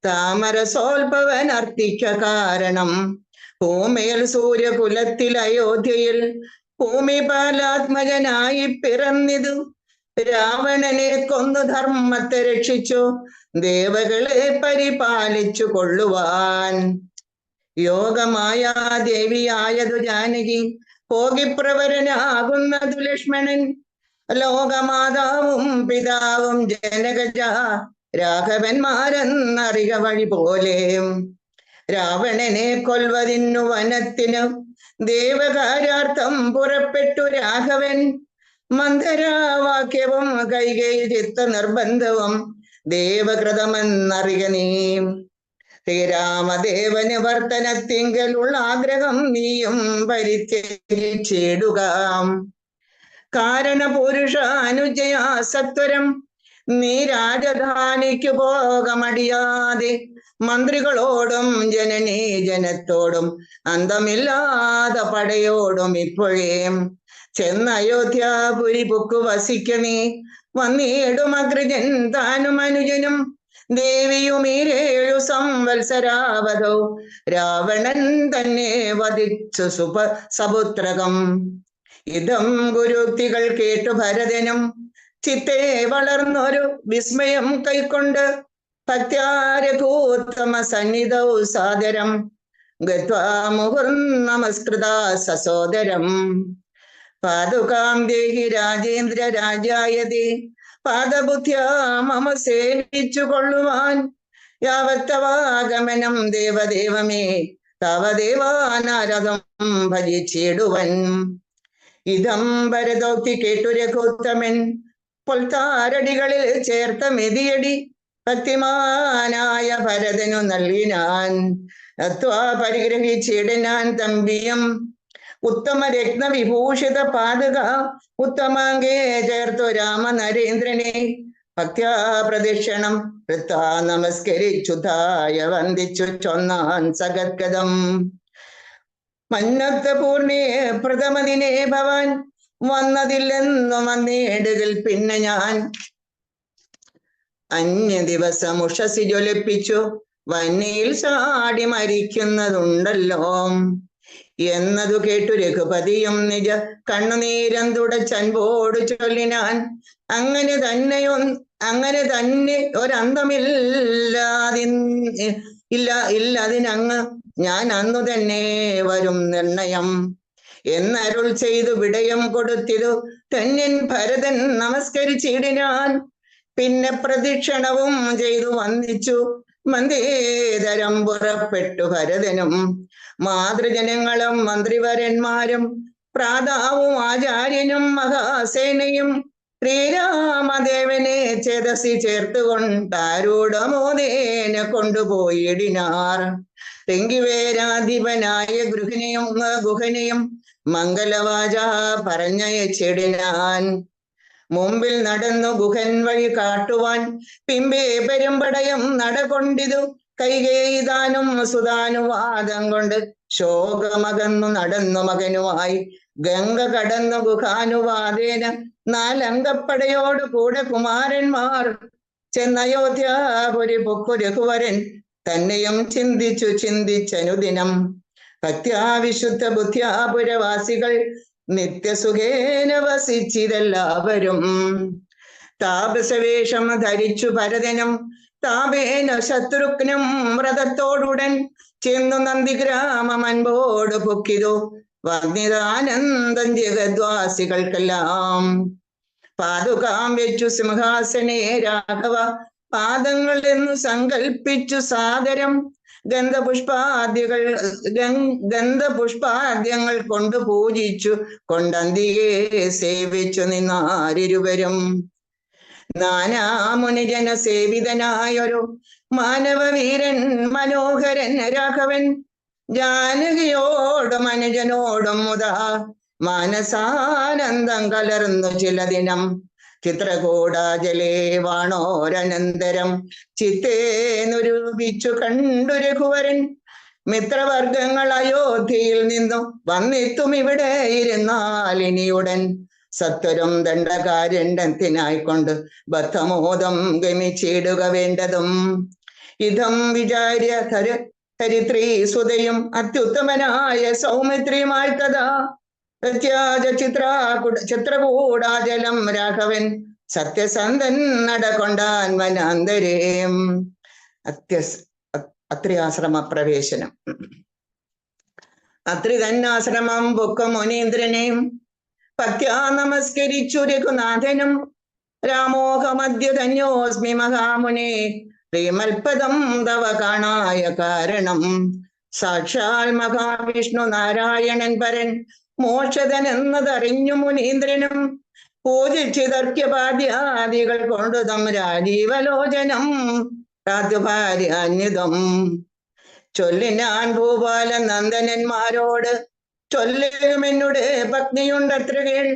താമരസോൽഭവൻ അർത്ഥിക്ക കാരണം. ഭൂമിയിൽ സൂര്യകുലത്തിൽ അയോധ്യയിൽ ഭൂമിപാലാത്മജനായി പിറന്നിതു. രാവണനെ കൊന്നു ധർമ്മത്തെ രക്ഷിച്ചു ദേവകളെ പരിപാലിച്ചു കൊള്ളുവാൻ. യോഗമായ ദേവിയായതു ജാനകി ഭോഗിപ്രവരനാകുന്നതു ലക്ഷ്മണൻ. ലോകമാതാവും പിതാവും ജനകജ രാഘവന്മാരെന്നറിക വഴി പോലെ. രാവണനെ കൊൽവതിന്നു വനത്തിനു ദേവകാര്യാർത്ഥം പുറപ്പെട്ടു രാഘവൻ. മന്ധരാവാക്യവും കൈകേയി ചിത്ത നിർബന്ധവും ദേവകൃതമെന്നറിക നീ. ശ്രീരാമദേവന് വർത്തനത്തിങ്കലുള്ള ആഗ്രഹം നീയും പരിത്യജിച്ചിടുക. കാരണപുരുഷ അനുജയ സത്വരം നീ രാജധാനിക്കു പോകമടിയാതെ മന്ത്രികളോടും ജനനീ ജനത്തോടും അന്തമില്ലാതെ പടയോടും ഇപ്പോഴേ ചെന്ന് അയോധ്യാപുരി പുക്കു വസിക്ക നീ. വന്നിടും അഗ്രജൻ താനും അനുജനും ദേവിയും 7 സംവത്സരാവതോ രാവണൻ തന്നെ വധിച്ചു സപുത്രകം. ഇതം ഗുരുക്തികൾ കേട്ടു ഭരതനും ചിത്തേ വളർന്നൊരു വിസ്മയം കൈക്കൊണ്ട് ഭക്ത്യാരഘൂത്തമ സന്നിധൗ സാദരം ഗത്വാ മുഹുർനമസ്കൃത സസോദരം. പാദുകാം ദേഹി രാജേന്ദ്ര രാജായതേ പാദബുദ്ധ്യാ മമ സേവിച്ചു കൊള്ളുവാൻ യാവത്തവാഗമനം ദേവദേവമേ താവദേവാനാരദം ഭജിച്ചിടുവൻ. ഇതം ഭരതോക്തി കേട്ടു രഘുത്തമൻ പൊൽത്താരടികളിൽ ചേർത്ത മെതിയടി ഭക്തിമാനായ ഭരതനു നൽകിനാൻ. അത്വാ പരിഗ്രഹിച്ചിടനാൻ തമ്പിയും ഉത്തമ രത്നവിഭൂഷിത പാതുക ഉത്തമാങ്കേ ചേർത്തു രാമനരേന്ദ്രനെ ഭക്ത്യാ പ്രദക്ഷിണം വൃത്താ നമസ്കരിച്ചുതായ വന്ദിച്ചു ചൊന്നാൻ സഗദ്ഗതം. മന്നത്ത പൂർണേ പ്രഥമദിനേ ഭവാൻ വന്നതില്ലെന്നു വന്നേടുകിൽ പിന്നെ ഞാൻ അന്യ ദിവസം ഉഷസി ജ്വലിപ്പിച്ചു വന്നിയിൽ ചാടി മരിക്കുന്നതുണ്ടല്ലോ എന്നതു കേട്ടു രഘുപതിയും നിജ കണ്ണുനീരം തുടച്ചൻപോട് ചൊല്ലിനാൻ. അങ്ങനെ തന്നെ ഒരന്തമില്ലാതിനങ്ങ് ഞാൻ അന്നു തന്നെ വരും നിർണയം എന്നരുൾ ചെയ്തു വിടയം കൊടുത്തിരു ധന്യൻ ഭരതൻ നമസ്കരിച്ചിടിനാൻ. പിന്നെ പ്രദക്ഷിണവും ചെയ്തു വന്ദിച്ചു മന്ദേതരം പുറപ്പെട്ടു ഭരതനും മാതൃജനങ്ങളും മന്ത്രിവരന്മാരും പ്രാതാവും ആചാര്യനും മഹാസേനയും ശ്രീരാമദേവനെ ചേതസി ചേർത്തുകൊണ്ടാരൂഢമോദേന കൊണ്ടുപോയിടിനാർ. രംഗിവേരാധിപനായ ഗുഹനെയും മംഗലവാച പറഞ്ഞയച്ചിടിനാൻ. മുമ്പിൽ നടന്നു ഗുഹൻ വഴി കാട്ടുവാൻ പിമ്പേ പെരുമ്പടയം നടകൊണ്ടിതു കൈകേയിതാനും സുതാനുവാദം കൊണ്ട് ശോകമകന്നു നടന്നു മകനുമായി ഗംഗ കടന്നു ഗുഹാനുവാദേന 4 അംഗപ്പടയോട് കൂടെ കുമാരന്മാർ ചെന്നയോധ്യാപുരി പൊക്കു രഘുവരൻ തന്നെയും ചിന്തിച്ചനുദിനം ഭക്ത്യാവിശുദ്ധ ബുദ്ധ്യാപുരവാസികൾ നിത്യസുഖേന വസിച്ചിതെല്ലാവരും. താപസവേഷം ധരിച്ചു ഭരതനും താപേന ശത്രുഘ്നം വ്രതത്തോടുടൻ ചെന്നു നന്ദിഗ്രാമം അൻപോട് പൊക്കിതു വന്നിതാനന്ദം ജഗദ്വാസികൾക്കെല്ലാം. പാതുകാം വെച്ചു സിംഹാസനേ രാഘവ പാദങ്ങൾ എന്നു സങ്കൽപ്പിച്ചു സാദരം ഗന്ധപുഷ്പാദ്യങ്ങൾ കൊണ്ടു പൂജിച്ചു കൊണ്ടന്തിയെ സേവിച്ചു നിന്നാരിരുവരും. നാനാമുനിജന സേവിതനായൊരു മാനവവീരൻ മനോഹരൻ രാഘവൻ ജാനകിയോടും അനുജനോടും മുതാ മാനസാനന്ദം കലർന്നു ചില ദിനം. ചിത്രകൂടാജലേ വാണോരനന്തരം ചിത്തേ നിരൂപിച്ചു കണ്ടു രഘുവരൻ മിത്രവർഗങ്ങൾ അയോധ്യയിൽ നിന്നും വന്നെത്തും ഇവിടെ ഇരുന്നാൽ ഇനിയുടൻ സത്വരം ദണ്ഡകാരണ്യത്തിനായിക്കൊണ്ട് ബദ്ധമോദം ഗമിച്ചിടുക വേണ്ടതും. ഇതം വിചാര്യ ധരിത്രീ സുതയും അത്യുത്തമനായ സൗമിത്രിയുമായി തഥാ ചിത്രകൂടാചലം രാഘവൻ സത്യസന്ധൻ നടകൊണ്ടാൻ വനാന്തരേം. അത്രിയാശ്രമ പ്രവേശനം. അത്രി തന്നാശ്രമം പൊക്ക മുനീന്ദ്രനെയും ഭക്ത്യാ നമസ്കരിച്ചു രഘുനാഥനും. രാമോഹമദ്യ ധന്യോസ്മി മഹാമുനെ ശ്രീമൽപദം തവ കാണായ കാരണം. സാക്ഷാൽ മഹാവിഷ്ണു നാരായണൻ പരൻ മോക്ഷതൻ എന്നതറിഞ്ഞു മുനീന്ദ്രനും പൂജിച്ചിതർക്യപാദ്യാദികൾ കൊണ്ടു തം രാജീവലോചനം രാജഭാര്യാന്യതം ചൊല്ലിനാൻ ഭൂപാല നന്ദനന്മാരോട്, ചൊല്ലുമെന്നുടെ പത്നിയുണ്ടത്ര കേൾ.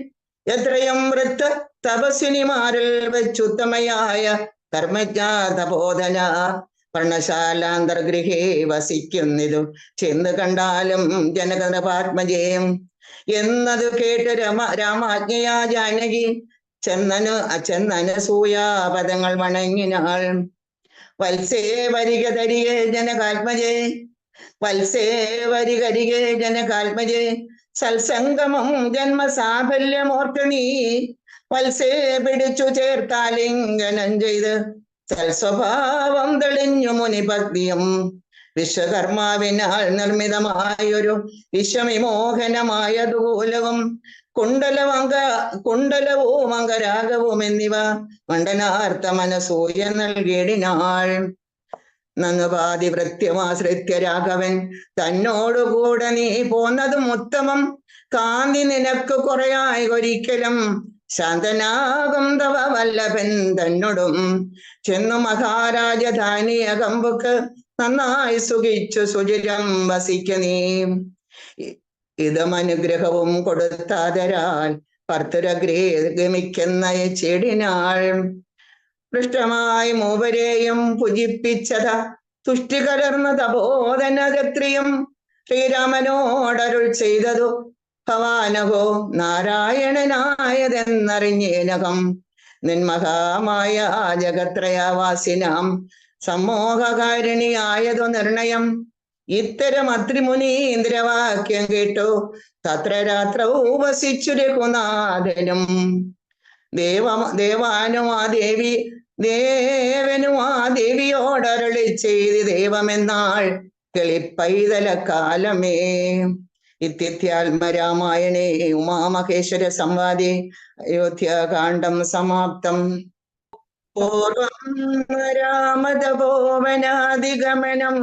എത്രയും വൃത്ത തപസ്വിനിമാരിൽ വെച്ചുത്തമയായ ധർമ്മജ്ഞ തപോധന പർണശാലാന്തർഗൃഹേ വസിക്കുന്നിതു ചെന്ന് കണ്ടാലും ജനകനപാത്മജയം എന്നതു കേട്ട് രാമാജ്ഞയാ ജാനകി ചെന്നനസൂയാപദങ്ങൾ വണങ്ങിനാൾ. വത്സേ വരിക തരികെ ജനകാത്മജേ, വത്സേ വരികരികെ ജനകാത്മജേ, സത്സംഗമം ജന്മസാഫല്യമോർത്ത് നീ വത്സേ പിടിച്ചു ചേർത്താലിംഗനം ചെയ്ത് സൽസ്വഭാവം തെളിഞ്ഞു മുനിഭക്തിയും. വിശ്വകർമാവിനാൽ നിർമ്മിതമായൊരു വിശ്വവിമോഹനമായ ദൂലവും കുണ്ടലവും അംഗരാഗവും എന്നിവ മണ്ഡനാർത്ഥ മനസൂയ നൽകിയിടിനാൾ. നന്നുപാതിവൃത്യമാശ്രിത്യ രാഘവൻ തന്നോടുകൂടെ നീ പോന്നതും ഉത്തമം. കാന്തി നിനക്ക് കുറയായി ഒരിക്കലും ശാന്തനാകും തവ വല്ലഭൻ തന്നോടും. ചെന്നു മഹാരാജധാനിയ കമ്പുക്ക് നന്നായി സുഖിച്ചു സുചിരം വസിക്ക നീ. ഇതമനുഗ്രഹവും കൊടുത്താതരാൽ ഭർത്തരഗ്രേ ഗമിക്കുന്ന ചെടിനാൾ. പൃഷ്ടമായി മൂവരെയും പൂജിപ്പിച്ചത തുഷ്ടി കലർന്ന തപോധനഗത്രിയും ശ്രീരാമനോടരുൾ ചെയ്തതു ഭവാനഹോ നാരായണനായതെന്നറിഞ്ഞേനകം. നിന്മഹാമായ ജഗത്രയവാസിനാം സമ്മോഹകാരിണിയായതു നിർണയം. ഇത്തരം അത്രിമുനീന്ദ്രവാക്യം കേട്ടു തത്ര രാത്രൗ വസിച്ചു രഘുനാഥനും. ദേവനും ആ ദേവിയോടരളി ചെയ്ത് ദേവമെന്നാൾ കിളിപ്പൈതല കാലമേ. ഇത്യാത്മരാമായണേ ഉമാമഹേശ്വര സംവാദേ അയോധ്യാകാണ്ഡം സമാപ്തം. പൂർവം രാമതപോവനാദിഗമനം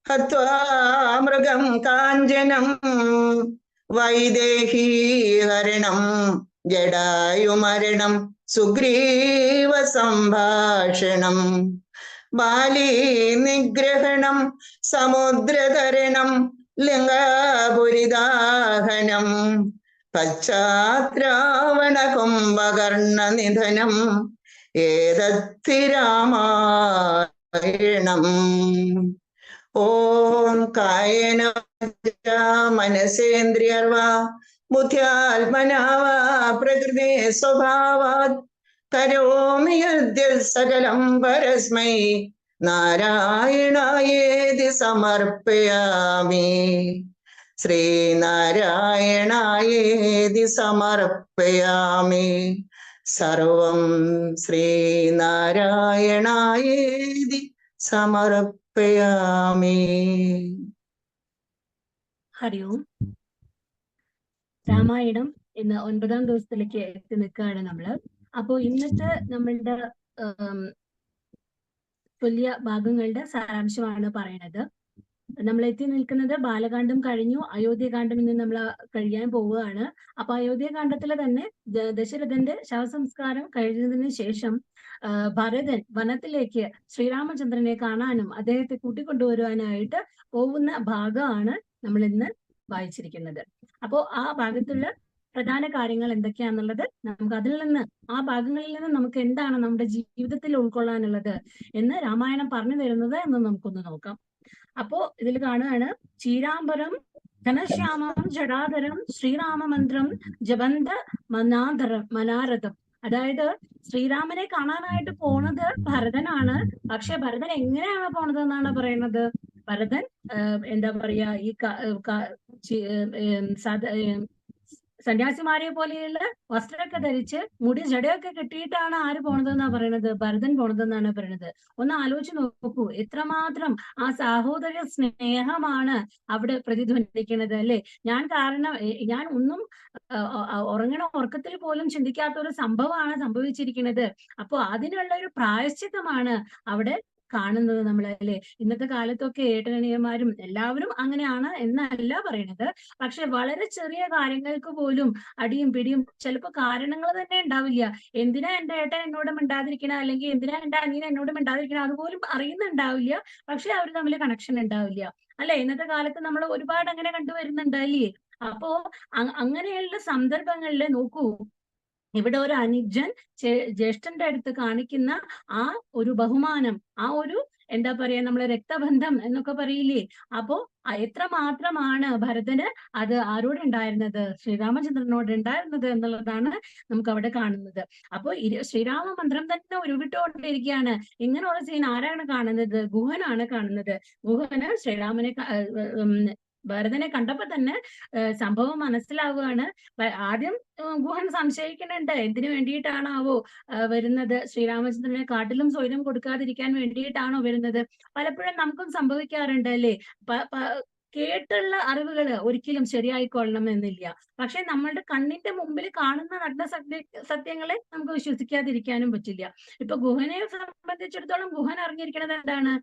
ഹത്വാ മൃഗം കാഞ്ചനം വൈദേഹീഹരണം ജടായുമരണം സുഗ്രീവ സംഭാഷണം ബാലീ നിഗ്രഹണം സമുദ്രതരണം ലിംഗാപുരിദാഹനം പശ്ചാത്രാവണ കുംഭകർണ നിധനം ഏതദ്ധി രാമായണം. ഓം കായേന മനസേന്ദ്രിയർവാ ബുദ്ധ്യാത്മനാ വാ പ്രകൃതേ സ്വഭാവാത് കരോമി യദ്യ സകലം പരസ്മൈ നാരായണായേതി സമർപ്പയാമി. ശ്രീനാരായണായേതി സമർപ്പയാമി. സർവം ശ്രീനാരായണായേതി സമർപ്പയാമി. ഹരി ഓം. രാമായണം ഇന്ന് 9ാം ദിവസത്തിലേക്ക് എത്തി നിൽക്കുകയാണ് നമ്മള്. അപ്പോ ഇന്നത്തെ നമ്മളുടെ തുല്യ ഭാഗങ്ങളുടെ സാരാംശമാണ് പറയണത്. നമ്മൾ എത്തി നിൽക്കുന്നത് ബാലകാന്ഡം കഴിഞ്ഞു, അയോധ്യകാന്ഡം ഇന്ന് നമ്മൾ കഴിയാൻ പോവുകയാണ്. അപ്പൊ അയോധ്യകാന്ഡത്തിലെ തന്നെ ദശരഥന്റെ ശവസംസ്കാരം കഴിഞ്ഞതിന് ശേഷം ഭരതൻ വനത്തിലേക്ക് ശ്രീരാമചന്ദ്രനെ കാണാനും അദ്ദേഹത്തെ കൂട്ടിക്കൊണ്ടുവരുവാനായിട്ട് പോകുന്ന ഭാഗമാണ് നമ്മൾ ഇന്ന് വായിച്ചിരിക്കുന്നത്. അപ്പോ ആ ഭാഗത്തുള്ള പ്രധാന കാര്യങ്ങൾ എന്തൊക്കെയാണെന്നുള്ളത് നമുക്ക് അതിൽ നിന്ന് ആ ഭാഗങ്ങളിൽ നിന്ന് നമുക്ക് എന്താണ് നമ്മുടെ ജീവിതത്തിൽ ഉൾക്കൊള്ളാനുള്ളത് എന്ന് രാമായണം പറഞ്ഞു തരുന്നത് എന്ന് നമുക്കൊന്ന് നോക്കാം. അപ്പോ ഇതിൽ കാണുകയാണ്, ചീരാംബരം ഘനശ്യാമം ജടാധരം ശ്രീരാമമന്ത്രം ജപന്ത മനാരഥം. അതായത് ശ്രീരാമനെ കാണാനായിട്ട് പോണത് ഭരതനാണ്. പക്ഷെ ഭരതൻ എങ്ങനെയാണ് പോണത് എന്നാണ് പറയുന്നത്. ഭരതൻ എന്താ പറയാ, ഈ സന്യാസിമാരെ പോലെയുള്ള വസ്ത്രമൊക്കെ ധരിച്ച് മുടി ജടയൊക്കെ കെട്ടിയിട്ടാണ് ആര് പോണതെന്നാ പറയണത്, ഭരതൻ പോണതെന്നാണ് പറയണത്. ഒന്ന് ആലോചിച്ച് നോക്കൂ, എത്രമാത്രം ആ സാഹോദര്യ സ്നേഹമാണ് അവിടെ പ്രതിധ്വനിക്കുന്നത് അല്ലെ. ഞാൻ ഒന്നും ഉറങ്ങണ ഉറക്കത്തിൽ പോലും ചിന്തിക്കാത്ത ഒരു സംഭവമാണ് സംഭവിച്ചിരിക്കുന്നത്. അപ്പൊ അതിനുള്ള ഒരു പ്രായശ്ചിത്തമാണ് അവിടെ കാണുന്നത് നമ്മൾ അല്ലെ. ഇന്നത്തെ കാലത്തൊക്കെ ഏട്ടനിയന്മാരും എല്ലാവരും അങ്ങനെയാണ് എന്നല്ല പറയണത്. പക്ഷെ വളരെ ചെറിയ കാര്യങ്ങൾക്ക് പോലും അടിയും പിടിയും, ചിലപ്പോൾ കാരണങ്ങൾ തന്നെ ഉണ്ടാവില്ല. എന്തിനാ എന്റെ ഏട്ടൻ എന്നോട് മിണ്ടാതിരിക്കണ, അല്ലെങ്കിൽ എന്തിനാ എന്റെ അനിയൻ എന്നോട് മിണ്ടാതിരിക്കണ, അതുപോലും അറിയുന്നുണ്ടാവില്ല. പക്ഷെ അവർ തമ്മിൽ കണക്ഷൻ ഉണ്ടാവില്ല അല്ലെ. ഇന്നത്തെ കാലത്ത് നമ്മൾ ഒരുപാട് അങ്ങനെ കണ്ടുവരുന്നുണ്ട് അല്ലേ. അപ്പോ അങ്ങനെയുള്ള സന്ദർഭങ്ങളിൽ നോക്കൂ, ഇവിടെ ഒരു അനുജൻ ജ്യേഷ്ഠന്റെ അടുത്ത് കാണിക്കുന്ന ആ ഒരു ബഹുമാനം, ആ ഒരു എന്താ പറയാ, നമ്മളെ രക്തബന്ധം എന്നൊക്കെ പറയില്ലേ. അപ്പോ എത്ര മാത്രമാണ് ഭരതന് അത് ആരോടുണ്ടായിരുന്നത്, ശ്രീരാമചന്ദ്രനോട് ഉണ്ടായിരുന്നത് എന്നുള്ളതാണ് നമുക്ക് അവിടെ കാണുന്നത്. അപ്പോ ശ്രീരാമ മന്ത്രം തന്നെ ഉരുവിട്ടുകൊണ്ടിരിക്കുകയാണ്. ഇങ്ങനെയുള്ള സീൻ ആരാണ് കാണുന്നത്? ഗുഹനാണ് കാണുന്നത്. ഗുഹന് ശ്രീരാമനെ ഭരതനെ കണ്ടപ്പോ തന്നെ സംഭവം മനസ്സിലാവുകയാണ്. ആദ്യം ഗുഹൻ സംശയിക്കുന്നുണ്ട്, എന്തിനു വേണ്ടിയിട്ടാണാവോ വരുന്നത്, ശ്രീരാമചന്ദ്രനെ കാട്ടിലും സ്വൈരം കൊടുക്കാതിരിക്കാൻ വേണ്ടിയിട്ടാണോ വരുന്നത്. പലപ്പോഴും നമുക്കും സംഭവിക്കാറുണ്ട് അല്ലേ. കേട്ടുള്ള അറിവുകൾ ഒരിക്കലും ശരിയായിക്കൊള്ളണം എന്നില്ല. പക്ഷെ നമ്മളുടെ കണ്ണിന്റെ മുമ്പിൽ കാണുന്ന നഗ്ന സത്യങ്ങളെ നമുക്ക് വിശ്വസിക്കാതിരിക്കാനും പറ്റില്ല. ഇപ്പൊ ഗുഹനെ സംബന്ധിച്ചിടത്തോളം ഗുഹൻ അറിഞ്ഞിരിക്കുന്നത് എന്താണ്?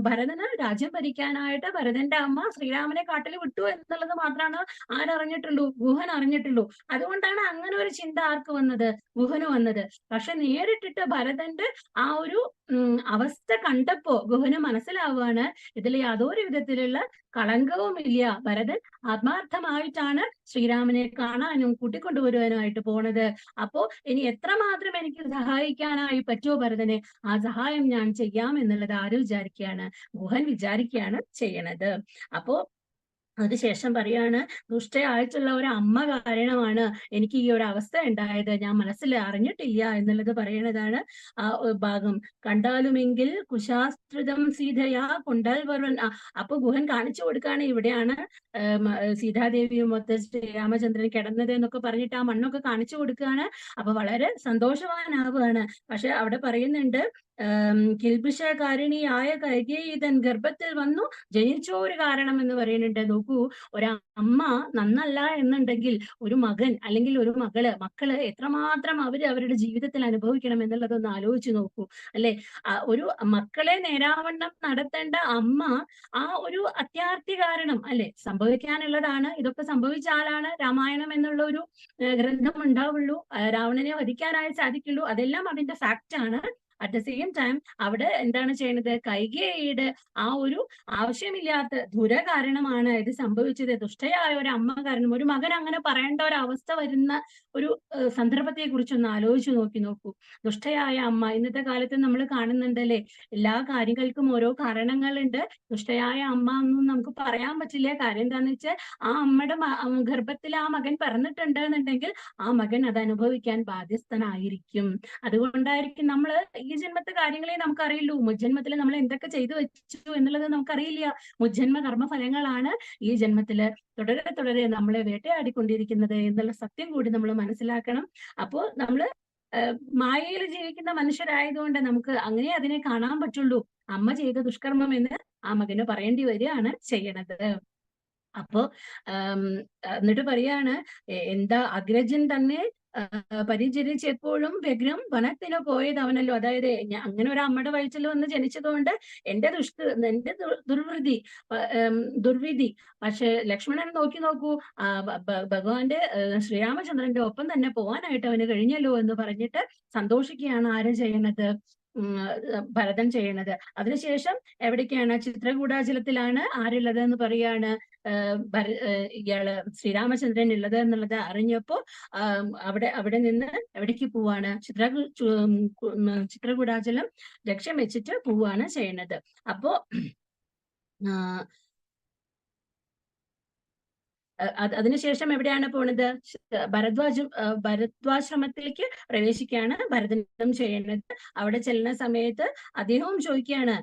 ഭരതന് രാജ്യം ഭരിക്കാനായിട്ട് ഭരതന്റെ അമ്മ ശ്രീരാമനെ കാട്ടിൽ വിട്ടു എന്നുള്ളത് മാത്രമാണ് ആരറിഞ്ഞിട്ടുള്ളൂ? ഗുഹൻ അറിഞ്ഞിട്ടുള്ളൂ. അതുകൊണ്ടാണ് അങ്ങനെ ഒരു ചിന്ത ആർക്ക് വന്നത്? ഗുഹന് വന്നത്. പക്ഷെ നേരിട്ടിട്ട് ഭരതന്റെ ആ ഒരു അവസ്ഥ കണ്ടപ്പോ ഗുഹന് മനസ്സിലാവുകയാണ്, ഇതിൽ യാതൊരു വിധത്തിലുള്ള കളങ്കവുമില്ല. ഭരതൻ ആത്മാർത്ഥമായിട്ടാണ് ശ്രീരാമനെ കാണാനും കൂട്ടിക്കൊണ്ടുവരുവാനുമായിട്ട് പോണത്. അപ്പോ ഇനി എത്രമാത്രം എനിക്ക് സഹായിക്കാനായി പറ്റുമോ ഭരതനെ, ആ സഹായം ഞാൻ ചെയ്യാം എന്നുള്ളത് ആര് വിചാരിക്കുകയാണ്? ഗുഹൻ വിചാരിക്കുകയാണ് ചെയ്യണത്. അപ്പോ അതിനുശേഷം പറയാണ്, ദുഷ്ടയായിട്ടുള്ള ഒരു അമ്മ കാരണമാണ് എനിക്ക് ഈ ഒരു അവസ്ഥ ഉണ്ടായത്, ഞാൻ മനസ്സിൽ അറിഞ്ഞിട്ടില്ല എന്നുള്ളത് പറയണതാണ് ആ ഭാഗം. കണ്ടാലുമെങ്കിൽ കുശാസ്ത്രിതം സീതയാ കൊണ്ടാൽ വർവൻ. അപ്പൊ ഗുഹൻ കാണിച്ചു കൊടുക്കുകയാണ്, ഇവിടെയാണ് സീതാദേവിയും മൊത്ത ശ്രീരാമചന്ദ്രൻ കിടന്നത് എന്നൊക്കെ പറഞ്ഞിട്ട് ആ മണ്ണൊക്കെ കാണിച്ചു കൊടുക്കുകയാണ്. അപ്പൊ വളരെ സന്തോഷവാനാവുകയാണ്. പക്ഷെ അവിടെ പറയുന്നുണ്ട്, കിൽബിഷകാരിണിയായ കൈകേയി തൻ ഗർഭത്തിൽ വന്നു ജനിച്ചൊരു കാരണം എന്ന് പറയുന്നുണ്ട്. നോക്കൂ, ഒരമ്മ നന്നല്ല എന്നുണ്ടെങ്കിൽ ഒരു മകൻ അല്ലെങ്കിൽ ഒരു മക്കള് എത്രമാത്രം അവരുടെ ജീവിതത്തിൽ അനുഭവിക്കണം എന്നുള്ളതൊന്ന് ആലോചിച്ച് നോക്കൂ അല്ലെ. ഒരു മക്കളെ നേരാവണ്ണം നടത്തേണ്ട അമ്മ ആ ഒരു അത്യാർത്തി കാരണം അല്ലെ സംഭവിക്കാനുള്ളതാണ്. ഇതൊക്കെ സംഭവിച്ചാലാണ് രാമായണം എന്നുള്ള ഒരു ഗ്രന്ഥം ഉണ്ടാവുള്ളൂ, രാവണനെ വധിക്കാനായി സാധിക്കുള്ളൂ. അതെല്ലാം അതിന്റെ ഫാക്റ്റ് ആണ്. അറ്റ് ദ സെയിം ടൈം അവിടെ എന്താണ് ചെയ്യുന്നത്? കൈകേയിയുടെ ആ ഒരു ആവശ്യമില്ലാത്ത ദുര കാരണമാണ് ഇത് സംഭവിച്ചത്. ദുഷ്ടയായ ഒരു അമ്മ കാരണം ഒരു മകൻ അങ്ങനെ പറയേണ്ട ഒരു അവസ്ഥ വരുന്ന ഒരു സന്ദർഭത്തെ കുറിച്ചൊന്ന് ആലോചിച്ച് നോക്കൂ. ദുഷ്ടയായ അമ്മ ഇന്നത്തെ കാലത്ത് നമ്മൾ കാണുന്നുണ്ടല്ലേ, എല്ലാ കാര്യങ്ങൾക്കും ഓരോ കാരണങ്ങളുണ്ട്. ദുഷ്ടയായ അമ്മ ഒന്നും നമുക്ക് പറയാൻ പറ്റില്ല. കാര്യം എന്താന്ന് വെച്ചാൽ ആ അമ്മയുടെ ഗർഭത്തിൽ ആ മകൻ പിറന്നിട്ടുണ്ട് എന്നുണ്ടെങ്കിൽ ആ മകൻ അത് അനുഭവിക്കാൻ ബാധ്യസ്ഥനായിരിക്കും. അതുകൊണ്ടായിരിക്കും നമ്മള് ഈ ജന്മത്തെ കാര്യങ്ങളെ നമുക്കറിയുള്ളൂ. മുജ്ജന്മത്തിൽ നമ്മൾ എന്തൊക്കെ ചെയ്തു വെച്ചു എന്നുള്ളത് നമുക്കറിയില്ല. മുജ്ജന്മ കർമ്മഫലങ്ങളാണ് ഈ ജന്മത്തില് തുടരെ നമ്മളെ വേട്ടയാടിക്കൊണ്ടിരിക്കുന്നത് എന്നുള്ള സത്യം കൂടി നമ്മൾ മനസ്സിലാക്കണം. അപ്പോ നമ്മള് മായയിൽ ജീവിക്കുന്ന മനുഷ്യരായതുകൊണ്ട് നമുക്ക് അങ്ങനെ അതിനെ കാണാൻ പറ്റുള്ളൂ. അമ്മ ചെയ്ത ദുഷ്കർമ്മം എന്ന് ആ മകന് പറയേണ്ടി വരികയാണ് ചെയ്യണത്. അപ്പോ എന്നിട്ട് പറയാണ്, എന്താ അഗ്രജൻ തന്നെ പരിചരിച്ചെപ്പോഴും വ്യഗ്രം വനത്തിന് പോയതവനല്ലോ. അതായത് അങ്ങനെ ഒരു അമ്മയുടെ വയറ്റിൽ വന്ന് ജനിച്ചതുകൊണ്ട് എന്റെ ദുർവിധി. പക്ഷെ ലക്ഷ്മണൻ നോക്കൂ, ഭഗവാന്റെ ശ്രീരാമചന്ദ്രന്റെ ഒപ്പം തന്നെ പോവാനായിട്ട് അവന് കഴിഞ്ഞല്ലോ എന്ന് പറഞ്ഞിട്ട് സന്തോഷിക്കുകയാണ് ആരും ചെയ്യണത്, ഭരതൻ ചെയ്യണത്. അതിനുശേഷം എവിടേക്കാണ്? ചിത്രകൂടാചലത്തിലാണ് ആരുള്ളത് എന്ന് പറയാണ്, ഇയാള് ശ്രീരാമചന്ദ്രൻ ഉള്ളത് എന്നുള്ളത് അറിഞ്ഞപ്പോ അവിടെ നിന്ന് എവിടേക്ക് പോവാണ്? ചിത്രകൂടാചലം ലക്ഷ്യം വെച്ചിട്ട് പോവാണ് ചെയ്യണത്. അപ്പോ അതിനുശേഷം എവിടെയാണ് പോണത്? ഭരദ്വാശ്രമത്തിലേക്ക് പ്രവേശിക്കുകയാണ് ഭരതനും ചെയ്യുന്നത്. അവിടെ ചെല്ലുന്ന സമയത്ത് അദ്ദേഹവും ചോദിക്കുകയാണ്,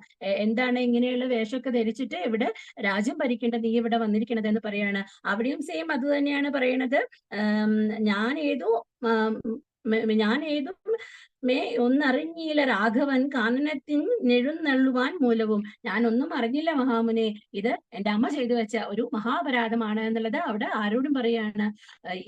എന്താണ് ഇങ്ങനെയുള്ള വേഷമൊക്കെ ധരിച്ചിട്ട് ഇവിടെ രാജ്യം ഭരിക്കേണ്ട നീ ഇവിടെ വന്നിരിക്കണത് എന്ന് പറയാണ്. അവിടെയും സെയിം അത് തന്നെയാണ് പറയണത്. ഞാൻ ഏതും ഒന്നറിഞ്ഞില്ല രാഘവൻ കാനനത്തിൻ നെഴുന്നള്ളുവാൻ മൂലവും. ഞാൻ ഒന്നും അറിഞ്ഞില്ല മഹാമുനെ, ഇത് എന്റെ അമ്മ ചെയ്തു വെച്ച ഒരു മഹാപരാധമാണ് എന്നുള്ളത് അവിടെ ആരോടും പറയാണ്.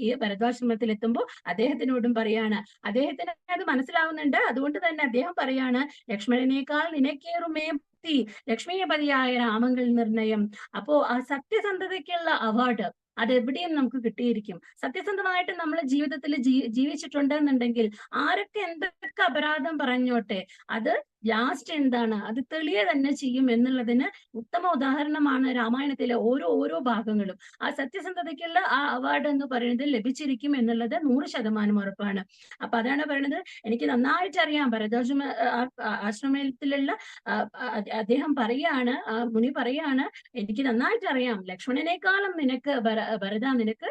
ഈ ഭരദ്വാശ്രമത്തിൽ എത്തുമ്പോൾ അദ്ദേഹത്തിനോടും പറയാണ്. അദ്ദേഹത്തിന് അത് മനസ്സിലാവുന്നുണ്ട്. അതുകൊണ്ട് തന്നെ അദ്ദേഹം പറയാണ്, ലക്ഷ്മണനേക്കാൾ നിനക്കേറുമേ ഭക്തി, ലക്ഷ്മീപതിയായ രാമങ്കൽ നിർണയം. അപ്പോ ആ സത്യസന്ധതയ്ക്കുള്ള അവാർഡ് അതെവിടെയും നമുക്ക് കിട്ടിയിരിക്കും. സത്യസന്ധമായിട്ട് നമ്മൾ ജീവിതത്തിൽ ജീവിച്ചിട്ടുണ്ടെന്നുണ്ടെങ്കിൽ ആരൊക്കെ എന്തൊക്കെ അപരാധം പറഞ്ഞോട്ടെ, അത് ലാസ്റ്റ് എന്താണ്, അത് തെളിയ തന്നെ ചെയ്യും എന്നുള്ളതിന് ഉത്തമ ഉദാഹരണമാണ് രാമായണത്തിലെ ഓരോ ഭാഗങ്ങളും. ആ സത്യസന്ധതയ്ക്കുള്ള ആ അവാർഡ് എന്ന് പറയുന്നത് ലഭിച്ചിരിക്കും എന്നുള്ളത് 100% ഉറപ്പാണ്. അപ്പൊ അതാണ് പറയുന്നത്, എനിക്ക് നന്നായിട്ട് അറിയാം. ഭരദ്വാജ ആശ്രമത്തിലുള്ള അദ്ദേഹം പറയാണ്, മുനി പറയാണ്, എനിക്ക് നന്നായിട്ട് അറിയാം, ലക്ഷ്മണനേക്കാളും നിനക്ക് ഭരത നിനക്ക്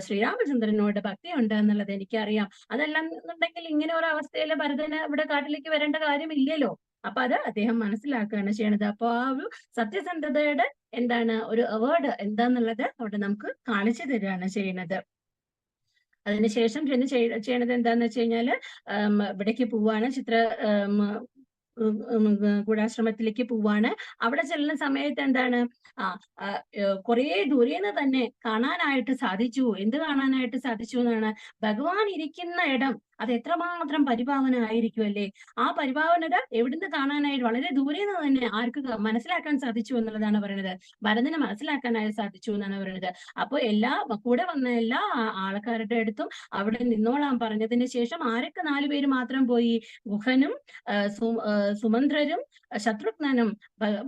ശ്രീരാമചന്ദ്രനോട് ഭക്തിയുണ്ട് എന്നുള്ളത് എനിക്കറിയാം. അതല്ലെന്നുണ്ടെങ്കിൽ ഇങ്ങനെ ഒരു അവസ്ഥയിൽ ഭരതന് ഇവിടെ കാട്ടിലേക്ക് വരേണ്ട കാര്യമില്ലല്ലോ. അപ്പൊ അത് അദ്ദേഹം മനസ്സിലാക്കുകയാണ് ചെയ്യണത്. അപ്പൊ ആ ഒരു സത്യസന്ധതയുടെ എന്താണ് ഒരു അവാർഡ് എന്താന്നുള്ളത് അവിടെ നമുക്ക് കാണിച്ചു തരികയാണ് ചെയ്യുന്നത്. അതിനുശേഷം പിന്നെ ചെയ്യണത് എന്താന്ന് വെച്ച് കഴിഞ്ഞാല് ഇവിടേക്ക് പോവാണ്, ഗൂഢാശ്രമത്തിലേക്ക് പോവാണ്. അവിടെ ചെല്ലുന്ന സമയത്ത് എന്താണ്, കുറെ ദൂരേന്ന് തന്നെ കാണാനായിട്ട് സാധിച്ചു. എന്ത് കാണാനായിട്ട് സാധിച്ചു എന്നാണ്, ഭഗവാൻ ഇരിക്കുന്ന ഇടം അത് എത്രമാത്രം പരിപാവനമായിരിക്കും അല്ലേ. ആ പരിപാവനത എവിടുന്ന് കാണാനായിട്ട് വളരെ ദൂരേന്ന് തന്നെ ആർക്ക് മനസ്സിലാക്കാൻ സാധിച്ചു എന്നുള്ളതാണ് പറയുന്നത്. ഭരതന് മനസ്സിലാക്കാനായി സാധിച്ചു എന്നാണ് പറയുന്നത്. അപ്പൊ കൂടെ വന്ന എല്ലാ ആൾക്കാരുടെ അടുത്തും അവിടെ നിന്നോളാൻ പറഞ്ഞതിന് ശേഷം ആരൊക്കെ 4 പേര് മാത്രം പോയി, ഗുഹനും സുമന്ത്രരും ശത്രുഘ്നനും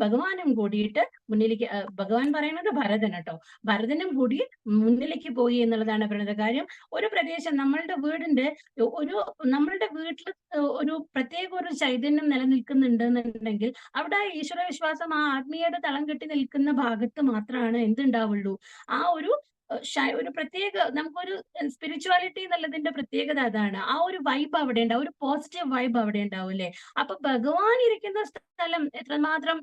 ഭഗവാനും കൂടിയിട്ട് മുന്നിലേക്ക്, ഭഗവാൻ പറയുന്നത് ഭരതൻ കേട്ടോ, ഭരതനും കൂടി മുന്നിലേക്ക് പോയി എന്നുള്ളതാണ് പറയുന്നത്. കാര്യം ഒരു പ്രദേശം നമ്മളുടെ വീട്ടിൽ ഒരു പ്രത്യേക ഒരു ചൈതന്യം നിലനിൽക്കുന്നുണ്ട് എന്നുണ്ടെങ്കിൽ അവിടെ ഈശ്വര വിശ്വാസം, ആ ആത്മീയത തളം കെട്ടി നിൽക്കുന്ന ഭാഗത്ത് മാത്രമാണ് എന്തുണ്ടാവുള്ളൂ, ആ ഒരു പ്രത്യേക നമുക്കൊരു സ്പിരിച്വാലിറ്റി എന്നുള്ളതിന്റെ പ്രത്യേകത അതാണ്. ആ ഒരു വൈബ് അവിടെ ഉണ്ടാവും, ഒരു പോസിറ്റീവ് വൈബ് അവിടെ ഉണ്ടാവും അല്ലെ. അപ്പൊ ഭഗവാൻ ഇരിക്കുന്ന സ്ഥലം എത്രമാത്രം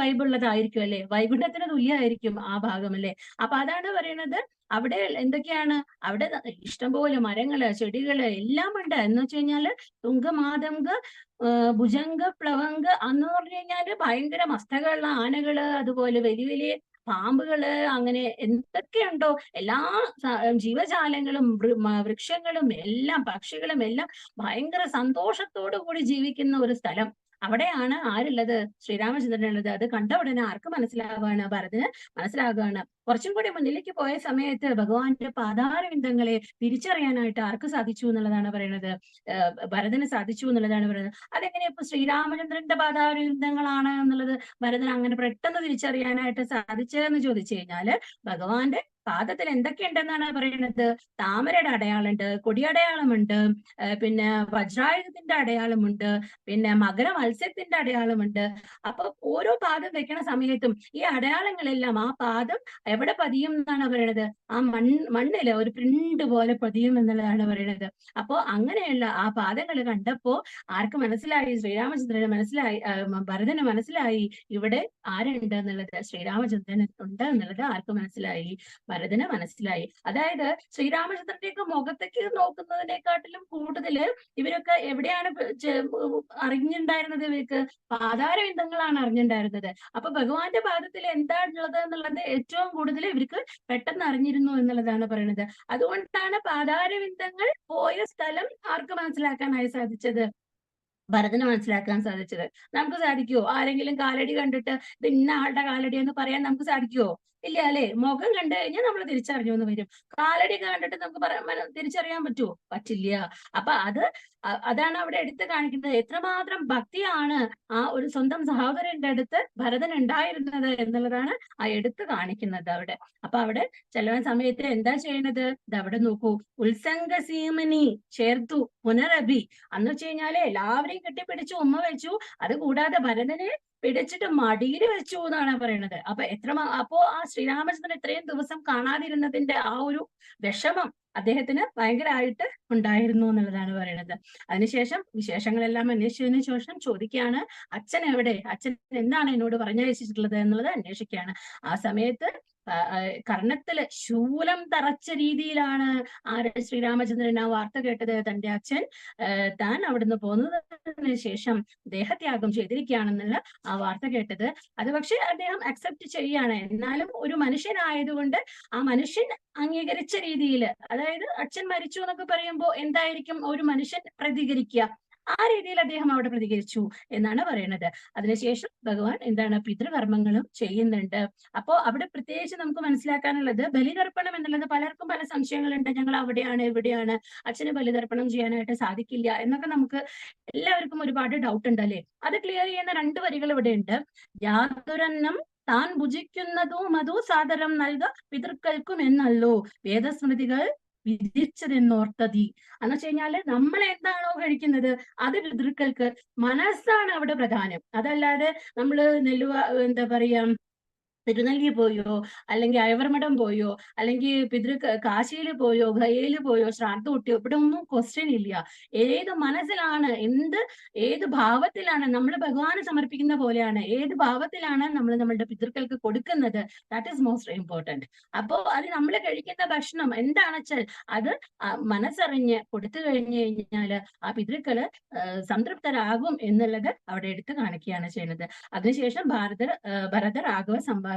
വൈബുള്ളതായിരിക്കും അല്ലെ, വൈകുണ്ഠത്തിന് തുല്യമായിരിക്കും ആ ഭാഗം അല്ലെ. അപ്പൊ അതാണ് പറയുന്നത്, അവിടെ എന്തൊക്കെയാണ്, അവിടെ ഇഷ്ടംപോലെ മരങ്ങള് ചെടികള് എല്ലാം ഉണ്ട്. എന്ന് വെച്ച് കഴിഞ്ഞാല് തുങ്കമാതംഗ ഭുജംഗ പ്ലവംഗ അന്ന് പറഞ്ഞു കഴിഞ്ഞാല് ഭയങ്കര മസ്തകളുള്ള ആനകള്, അതുപോലെ വലിയ വലിയ പാമ്പുകള്, അങ്ങനെ എന്തൊക്കെയുണ്ടോ എല്ലാ ജീവജാലങ്ങളും വൃക്ഷങ്ങളും എല്ലാം പക്ഷികളും എല്ലാം ഭയങ്കര സന്തോഷത്തോടു കൂടി ജീവിക്കുന്ന ഒരു സ്ഥലം. അവിടെയാണ് ആരുള്ളത്, ശ്രീരാമചന്ദ്രനുള്ളത്. അത് കണ്ട ഉടനെ ആർക്ക് മനസ്സിലാവുകയാണ്, ഭരതന് മനസ്സിലാകുകയാണ്. കുറച്ചും കൂടി മുന്നിലേക്ക് പോയ സമയത്ത് ഭഗവാന്റെ പാതാരവിന്ദങ്ങളെ തിരിച്ചറിയാനായിട്ട് ആർക്ക് സാധിച്ചു എന്നുള്ളതാണ് പറയുന്നത്, ഭരതന് സാധിച്ചു എന്നുള്ളതാണ് പറയുന്നത്. അതെങ്ങനെയാ ഇപ്പൊ ശ്രീരാമചന്ദ്രന്റെ പാതാരവിന്ദങ്ങളാണ് എന്നുള്ളത് ഭരതന് അങ്ങനെ പെട്ടെന്ന് തിരിച്ചറിയാനായിട്ട് സാധിച്ചതെന്ന് ചോദിച്ചു കഴിഞ്ഞാല്, ഭഗവാന്റെ പാദത്തിൽ എന്തൊക്കെയുണ്ടെന്നാണ് പറയുന്നത്, താമരയുടെ അടയാളമുണ്ട്, കൊടിയടയാളമുണ്ട്, പിന്നെ വജ്രായുധത്തിന്റെ അടയാളമുണ്ട്, പിന്നെ മകര മത്സ്യത്തിന്റെ അടയാളമുണ്ട്. അപ്പൊ ഓരോ പാദം വെക്കണ സമയത്തും ഈ അടയാളങ്ങളെല്ലാം ആ പാദം എവിടെ പതിയും എന്നാണ് പറയുന്നത്, ആ മണ്ണില് ഒരു പ്രിന്റ് പോലെ പതിയും എന്നുള്ളതാണ് പറയുന്നത്. അപ്പോ അങ്ങനെയുള്ള ആ പാദങ്ങൾ കണ്ടപ്പോ ആർക്ക് മനസ്സിലായി, ശ്രീരാമചന്ദ്രന് മനസ്സിലായി, ഭരതന് മനസ്സിലായി ഇവിടെ ആരുണ്ട് എന്നുള്ളത്, ശ്രീരാമചന്ദ്രൻ ഉണ്ട് എന്നുള്ളത് ആർക്ക് മനസ്സിലായി, ഭരതന് മനസ്സിലായി. അതായത് ശ്രീരാമചന്ദ്രന്റെയൊക്കെ മുഖത്തേക്ക് നോക്കുന്നതിനെക്കാട്ടിലും കൂടുതൽ ഇവരൊക്കെ എവിടെയാണ് അറിഞ്ഞിട്ടുണ്ടായിരുന്നത്, ഇവർക്ക് പാതാരവിന്ദങ്ങളാണ് അറിഞ്ഞിട്ടുണ്ടായിരുന്നത്. അപ്പൊ ഭഗവാന്റെ പാദത്തിൽ എന്താണുള്ളത് എന്നുള്ളത് ഏറ്റവും കൂടുതൽ ഇവർക്ക് പെട്ടെന്ന് അറിഞ്ഞിരുന്നു എന്നുള്ളതാണ് പറയുന്നത്. അതുകൊണ്ടാണ് പാതാരവിന്ദങ്ങൾ പോയ സ്ഥലം ആർക്ക് മനസ്സിലാക്കാനായി സാധിച്ചത്, ഭരതന് മനസ്സിലാക്കാൻ സാധിച്ചത്. നമുക്ക് സാധിക്കുവോ, ആരെങ്കിലും കാലടി കണ്ടിട്ട് ഇത് ഇന്ന ആളുടെ കാലടി എന്ന് പറയാൻ നമുക്ക് സാധിക്കുവോ, ഇല്ല അല്ലെ. മുഖം കണ്ടു കഴിഞ്ഞാൽ നമ്മൾ തിരിച്ചറിഞ്ഞു എന്ന് വരും. കാലടി കണ്ടിട്ട് നമുക്ക് തിരിച്ചറിയാൻ പറ്റുമോ, പറ്റില്ല. അപ്പൊ അതാണ് അവിടെ എടുത്ത് കാണിക്കുന്നത്, എത്രമാത്രം ഭക്തിയാണ് ആ ഒരു സ്വന്തം സഹോദരന്റെ അടുത്ത് ഭരതൻ ഉണ്ടായിരുന്നത് എന്നുള്ളതാണ് ആ എടുത്ത് കാണിക്കുന്നത് അവിടെ. അപ്പൊ അവിടെ ചെല്ലുന്ന സമയത്ത് എന്താ ചെയ്യണത്, ഇതവിടെ നോക്കൂ, ഉത്സംഗസീമനി ചേർത്തു പുനരഭി. അന്ന് വെച്ച് കഴിഞ്ഞാല് എല്ലാവരെയും കെട്ടിപ്പിടിച്ചു ഉമ്മ വെച്ചു. അത് കൂടാതെ ഭരതനെ പിടിച്ചിട്ട് മടിയിൽ വെച്ചു എന്നാണ് പറയുന്നത്. അപ്പോ ആ ശ്രീരാമചന്ദ്രൻ ഇത്രയും ദിവസം കാണാതിരുന്നതിന്റെ ആ ഒരു വിഷമം അദ്ദേഹത്തിന് ഭയങ്കരമായിട്ട് ഉണ്ടായിരുന്നു എന്നുള്ളതാണ് പറയുന്നത്. അതിനുശേഷം വിശേഷങ്ങളെല്ലാം അന്വേഷിച്ചതിന് ശേഷം ചോദിക്കുകയാണ്, അച്ഛൻ എവിടെ, അച്ഛൻ എന്താണ് എന്നോട് പറഞ്ഞയച്ചിട്ടുള്ളത് എന്നുള്ളത് അന്വേഷിക്കുകയാണ്. ആ സമയത്ത് കർണത്തില് ശൂലം തറച്ച രീതിയിലാണ് ശ്രീരാമചന്ദ്രൻ ആ വാർത്ത കേട്ടത്. തന്റെ അച്ഛൻ താൻ അവിടുന്ന് പോകുന്നതിന് ശേഷം ദേഹത്യാഗം ചെയ്തിരിക്കുകയാണെന്നുള്ള ആ വാർത്ത കേട്ടത്. അത് പക്ഷെ അദ്ദേഹം അക്സെപ്റ്റ് ചെയ്യാണ്. എന്നാലും ഒരു മനുഷ്യനായതുകൊണ്ട് ആ മനുഷ്യൻ അംഗീകരിച്ച രീതിയിൽ, അതായത് അച്ഛൻ മരിച്ചു എന്നൊക്കെ പറയുമ്പോൾ എന്തായിരിക്കും ഒരു മനുഷ്യൻ പ്രതികരിക്കുക, ആ രീതിയിൽ അദ്ദേഹം അവിടെ പ്രതികരിച്ചു എന്നാണ് പറയുന്നത്. അതിനുശേഷം ഭഗവാൻ എന്താണ് പിതൃകർമ്മങ്ങളും ചെയ്യുന്നുണ്ട്. അപ്പോ അവിടെ പ്രത്യേകിച്ച് നമുക്ക് മനസ്സിലാക്കാനുള്ളത് ബലിതർപ്പണം എന്നുള്ളത് പലർക്കും പല സംശയങ്ങളുണ്ട്. ഞങ്ങൾ അവിടെയാണ് ഇവിടെയാണ്, അച്ഛന് ബലിതർപ്പണം ചെയ്യാനായിട്ട് സാധിക്കില്ല എന്നൊക്കെ നമുക്ക് എല്ലാവർക്കും ഒരുപാട് ഡൗട്ട് ഉണ്ട് അല്ലെ. അത് ക്ലിയർ ചെയ്യുന്ന 2 വരികൾ ഇവിടെ ഉണ്ട്. യാതൊരന്നം താൻ ഭുജിക്കുന്നതും അതു സാദരം നൽക പിതൃക്കൾക്കും എന്നല്ലോ വേദസ്മൃതികൾ വിധിച്ചതെന്നോർത്തതി. എന്ന് വെച്ച് കഴിഞ്ഞാല് നമ്മൾ എന്താണോ കഴിക്കുന്നത് അത് പിതൃക്കൾക്ക്, മനസ്സാണ് അവിടെ പ്രധാനം. അതല്ലാതെ നമ്മള് എന്താ പറയാ തിരുനെല്ലി പോയോ അല്ലെങ്കിൽ അയവർമഠം പോയോ അല്ലെങ്കിൽ കാശിയിൽ പോയോ ഗയയിൽ പോയോ ശ്രാദ്ധ കൂട്ടിയോ ഇവിടെ ഒന്നും ക്വസ്റ്റ്യൻ ഇല്ല. ഏത് മനസ്സിലാണ്, ഏത് ഭാവത്തിലാണ് നമ്മൾ ഭഗവാന് സമർപ്പിക്കുന്ന പോലെയാണ്, ഏത് ഭാവത്തിലാണ് നമ്മൾ നമ്മളുടെ പിതൃക്കൾക്ക് കൊടുക്കുന്നത്, ദാറ്റ് ഈസ് മോസ്റ്റ് ഇമ്പോർട്ടന്റ്. അപ്പോ അത് നമ്മൾ കഴിക്കുന്ന ഭക്ഷണം എന്താണെന്ന് വെച്ചാൽ അത് മനസ്സറിഞ്ഞ് കൊടുത്തു കഴിഞ്ഞു കഴിഞ്ഞാല് ആ പിതൃക്കള് സംതൃപ്തരാകും എന്നുള്ളത് അവിടെ എടുത്തു കാണിക്കുകയാണ് ചെയ്യുന്നത്. അതിനുശേഷം ഭരത രാഘവ സംവാദമാണ്.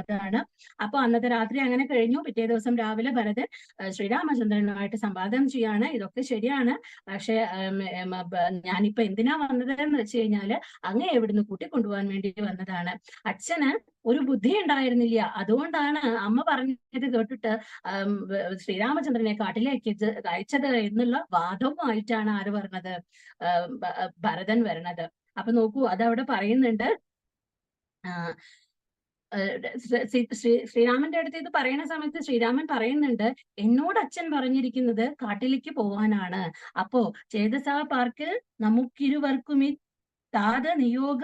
അപ്പൊ അന്നത്തെ രാത്രി അങ്ങനെ കഴിഞ്ഞു. പിറ്റേ ദിവസം രാവിലെ ഭരതൻ ശ്രീരാമചന്ദ്രനുമായിട്ട് സംവാദം ചെയ്യാണ്. ഇതൊക്കെ ശരിയാണ്, പക്ഷെ ഞാനിപ്പോ എന്തിനാ വന്നതെന്ന് വെച്ച് കഴിഞ്ഞാല് അങ്ങേ എവിടുന്ന് കൂട്ടിക്കൊണ്ടുപോകാൻ വേണ്ടി വന്നതാണ്. അച്ഛന് ഒരു ബുദ്ധി ഉണ്ടായിരുന്നില്ല, അതുകൊണ്ടാണ് അമ്മ പറഞ്ഞത് കേട്ടിട്ട് ശ്രീരാമചന്ദ്രനെ കാട്ടിലേക്ക് അയച്ചത് എന്നുള്ള വാദവുമായിട്ടാണ് ആര് പറഞ്ഞത്, ഭരതൻ വരണത്. അപ്പൊ നോക്കൂ, അതവിടെ പറയുന്നുണ്ട്. ശ്രീരാമന്റെ അടുത്ത് ഇത് പറയുന്ന സമയത്ത് ശ്രീരാമൻ പറയുന്നുണ്ട്, എന്നോട് അച്ഛൻ പറഞ്ഞിരിക്കുന്നത് കാട്ടിലേക്ക് പോവാനാണ്. അപ്പോ ചേതസാ പാർക്കിൽ നമുക്കിരുവർക്കും ഈ താത നിയോഗ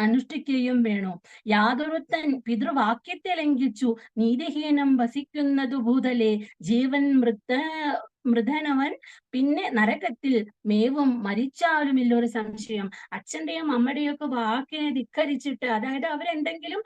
അനുഷ്ഠിക്കുകയും വേണോ. യാതൊരുത്തൻ പിതൃവാക്യത്തെ ലംഘിച്ചു നീതിഹീനം വസിക്കുന്നതു ഭൂതലെ ജീവൻ മൃതനവൻ പിന്നെ നരകത്തിൽ മേവും മരിച്ചാലുമില്ലൊരു സംശയം. അച്ഛന്റെയും അമ്മയുടെയും ഒക്കെ വാക്കിനെ ധിക്കരിച്ചിട്ട്, അതായത് അവരെന്തെങ്കിലും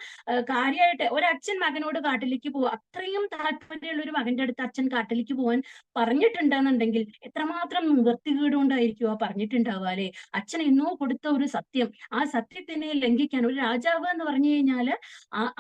കാര്യമായിട്ട് ഒരച്ഛൻ മകനോട് കാട്ടിലേക്ക് പോവാ, അത്രയും താല്പര്യമുള്ള ഒരു മകന്റെ അടുത്ത് അച്ഛൻ കാട്ടിലേക്ക് പോവാൻ പറഞ്ഞിട്ടുണ്ടെന്നുണ്ടെങ്കിൽ എത്രമാത്രം വൃത്തികേടുകൊണ്ടായിരിക്കുമോ പറഞ്ഞിട്ടുണ്ടാവുക അല്ലെ. അച്ഛൻ എന്നോ കൊടുത്ത ഒരു സത്യം, ആ സത്യത്തിനെ ലംഘിക്കാൻ ഒരു രാജാവ് എന്ന് പറഞ്ഞു കഴിഞ്ഞാല്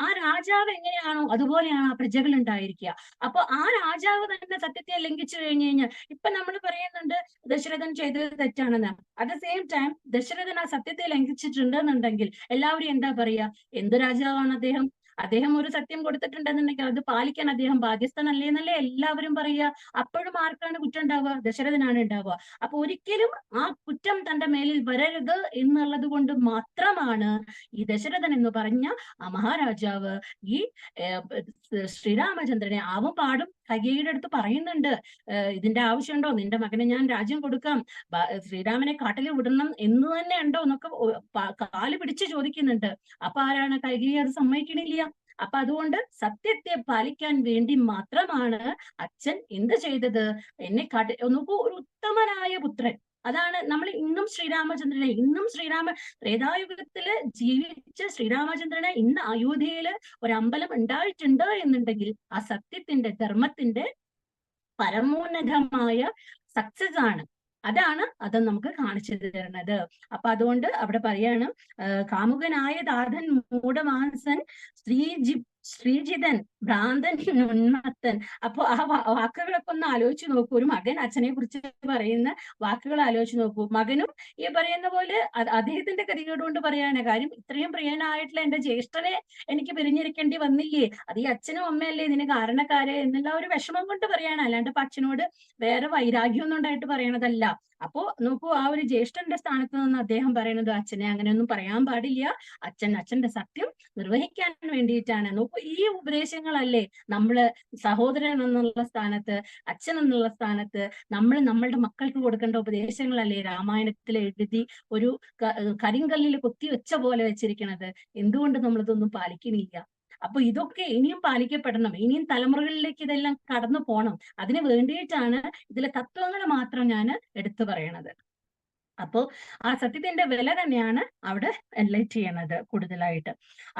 ആ രാജാവ് എങ്ങനെയാണോ അതുപോലെയാണ് ആ പ്രജകൾ ഉണ്ടായിരിക്കുക. അപ്പൊ ആ രാജാവ് തന്നെ സത്യത്തെ ലംഘിച്ചു കഴിഞ്ഞു കഴിഞ്ഞാൽ, ഇപ്പൊ നമ്മൾ പറയുന്നുണ്ട് ദശരഥൻ ചെയ്തത് തെറ്റാണെന്ന്. At the same time Dasharathan ആ സത്യത്തെ ലംഘിച്ചിട്ടുണ്ടെന്നുണ്ടെങ്കിൽ എല്ലാവരും എന്താ പറയാ, എന്ത് രാജാവാണ് അദ്ദേഹം, അദ്ദേഹം ഒരു സത്യം കൊടുത്തിട്ടുണ്ടെന്നുണ്ടെങ്കിൽ അത് പാലിക്കാൻ അദ്ദേഹം ബാധ്യസ്ഥനല്ലേ എന്നല്ലേ എല്ലാവരും പറയുക. അപ്പോഴും ആർക്കാണ് കുറ്റം ഉണ്ടാവുക, ദശരഥനാണ് ഉണ്ടാവുക. അപ്പൊ ഒരിക്കലും ആ കുറ്റം തന്റെ മേലിൽ വരരുത് എന്നുള്ളത് കൊണ്ട് മാത്രമാണ് ഈ ദശരഥൻ എന്ന് പറഞ്ഞ ആ മഹാരാജാവ് ഈ ശ്രീരാമചന്ദ്രനെ ആവും പാടും കൈകേയിയുടെ അടുത്ത് പറയുന്നുണ്ട്, ഇതിന്റെ ആവശ്യമുണ്ടോ, നിന്റെ മകനെ ഞാൻ രാജ്യം കൊടുക്കാം, ശ്രീരാമനെ കാട്ടിൽ വിടണം എന്ന് തന്നെ ഉണ്ടോ എന്നൊക്കെ കാല് പിടിച്ച് ചോദിക്കുന്നുണ്ട്. അപ്പൊ ആരാണ്, കൈകേയി അത് സമ്മതിക്കണില്ല. അപ്പൊ അതുകൊണ്ട് സത്യത്തെ പാലിക്കാൻ വേണ്ടി മാത്രമാണ് അച്ഛൻ എന്ത് ചെയ്തത്, എന്നെ നോക്കൂ, ഒരു ഉത്തമനായ പുത്രൻ. അതാണ് നമ്മൾ ഇന്നും ത്രേതായുഗത്തില് ജീവിച്ച ശ്രീരാമചന്ദ്രനെ ഇന്ന് അയോധ്യയില് ഒരമ്പലം ഉണ്ടായിട്ടുണ്ട് എന്നുണ്ടെങ്കിൽ ആ സത്യത്തിന്റെ ധർമ്മത്തിന്റെ പരമോന്നതമായ സക്സസ് ആണ്. അതാണ് അത് നമുക്ക് കാണിച്ചു തരുന്നത്. അപ്പൊ അതുകൊണ്ട് അവിടെ പറയാണ്, കാമുകനായ താതൻ മൂഢമാനസൻ ശ്രീജിതൻ ഭ്രാന്തൻ ഉന്മത്തൻ. അപ്പൊ ആ വാക്കുകളൊക്കെ ഒന്ന് ആലോചിച്ച് നോക്കൂ. ഒരു മകൻ അച്ഛനെ കുറിച്ച് പറയുന്ന വാക്കുകൾ ആലോചിച്ച് നോക്കൂ. മകനും ഈ പറയുന്ന പോലെ അദ്ദേഹത്തിന്റെ ഗതികേട് കൊണ്ട് പറയാണ്, കാര്യം ഇത്രയും പ്രിയനായിട്ടുള്ള എന്റെ ജ്യേഷ്ഠനെ എനിക്ക് പിരിഞ്ഞിരിക്കേണ്ടി വന്നില്ലേ, അത് ഈ അച്ഛനും അമ്മയല്ലേ ഇതിന് കാരണക്കാര് എന്നുള്ള ഒരു വിഷമം കൊണ്ട് പറയാണ്. അല്ലാണ്ട് ഇപ്പൊ അച്ഛനോട് വേറെ വൈരാഗ്യമൊന്നും ഉണ്ടായിട്ട് പറയണതല്ല. അപ്പോ നോക്കൂ, ആ ഒരു ജ്യേഷ്ഠന്റെ സ്ഥാനത്ത് നിന്ന് അദ്ദേഹം പറയുന്നത്, അച്ഛനെ അങ്ങനെയൊന്നും പറയാൻ പാടില്ല, അച്ഛന്റെ സത്യം നിർവഹിക്കാൻ വേണ്ടിയിട്ടാണ്. നോക്കൂ, ഈ ഉപദേശങ്ങളല്ലേ നമ്മള് സഹോദരൻ എന്നുള്ള സ്ഥാനത്ത്, അച്ഛൻ എന്നുള്ള സ്ഥാനത്ത് നമ്മളുടെ മക്കൾക്ക് കൊടുക്കേണ്ട ഉപദേശങ്ങളല്ലേ രാമായണത്തിൽ എഴുതി ഒരു കരിങ്കല്ലിൽ കൊത്തിവെച്ച പോലെ വെച്ചിരിക്കണത്. എന്തുകൊണ്ട് നമ്മളിതൊന്നും പാലിക്കണില്ല? അപ്പൊ ഇതൊക്കെ ഇനിയും പാലിക്കപ്പെടണം, ഇനിയും തലമുറകളിലേക്ക് ഇതെല്ലാം കടന്നു പോകണം. അതിന് വേണ്ടിയിട്ടാണ് ഇതിലെ തത്വങ്ങൾ മാത്രം ഞാൻ എടുത്തു പറയണത്. അപ്പോ ആ സത്യത്തിന്റെ വില തന്നെയാണ് അവിടെ എൻലൈറ്റ് ചെയ്യണത് കൂടുതലായിട്ട്.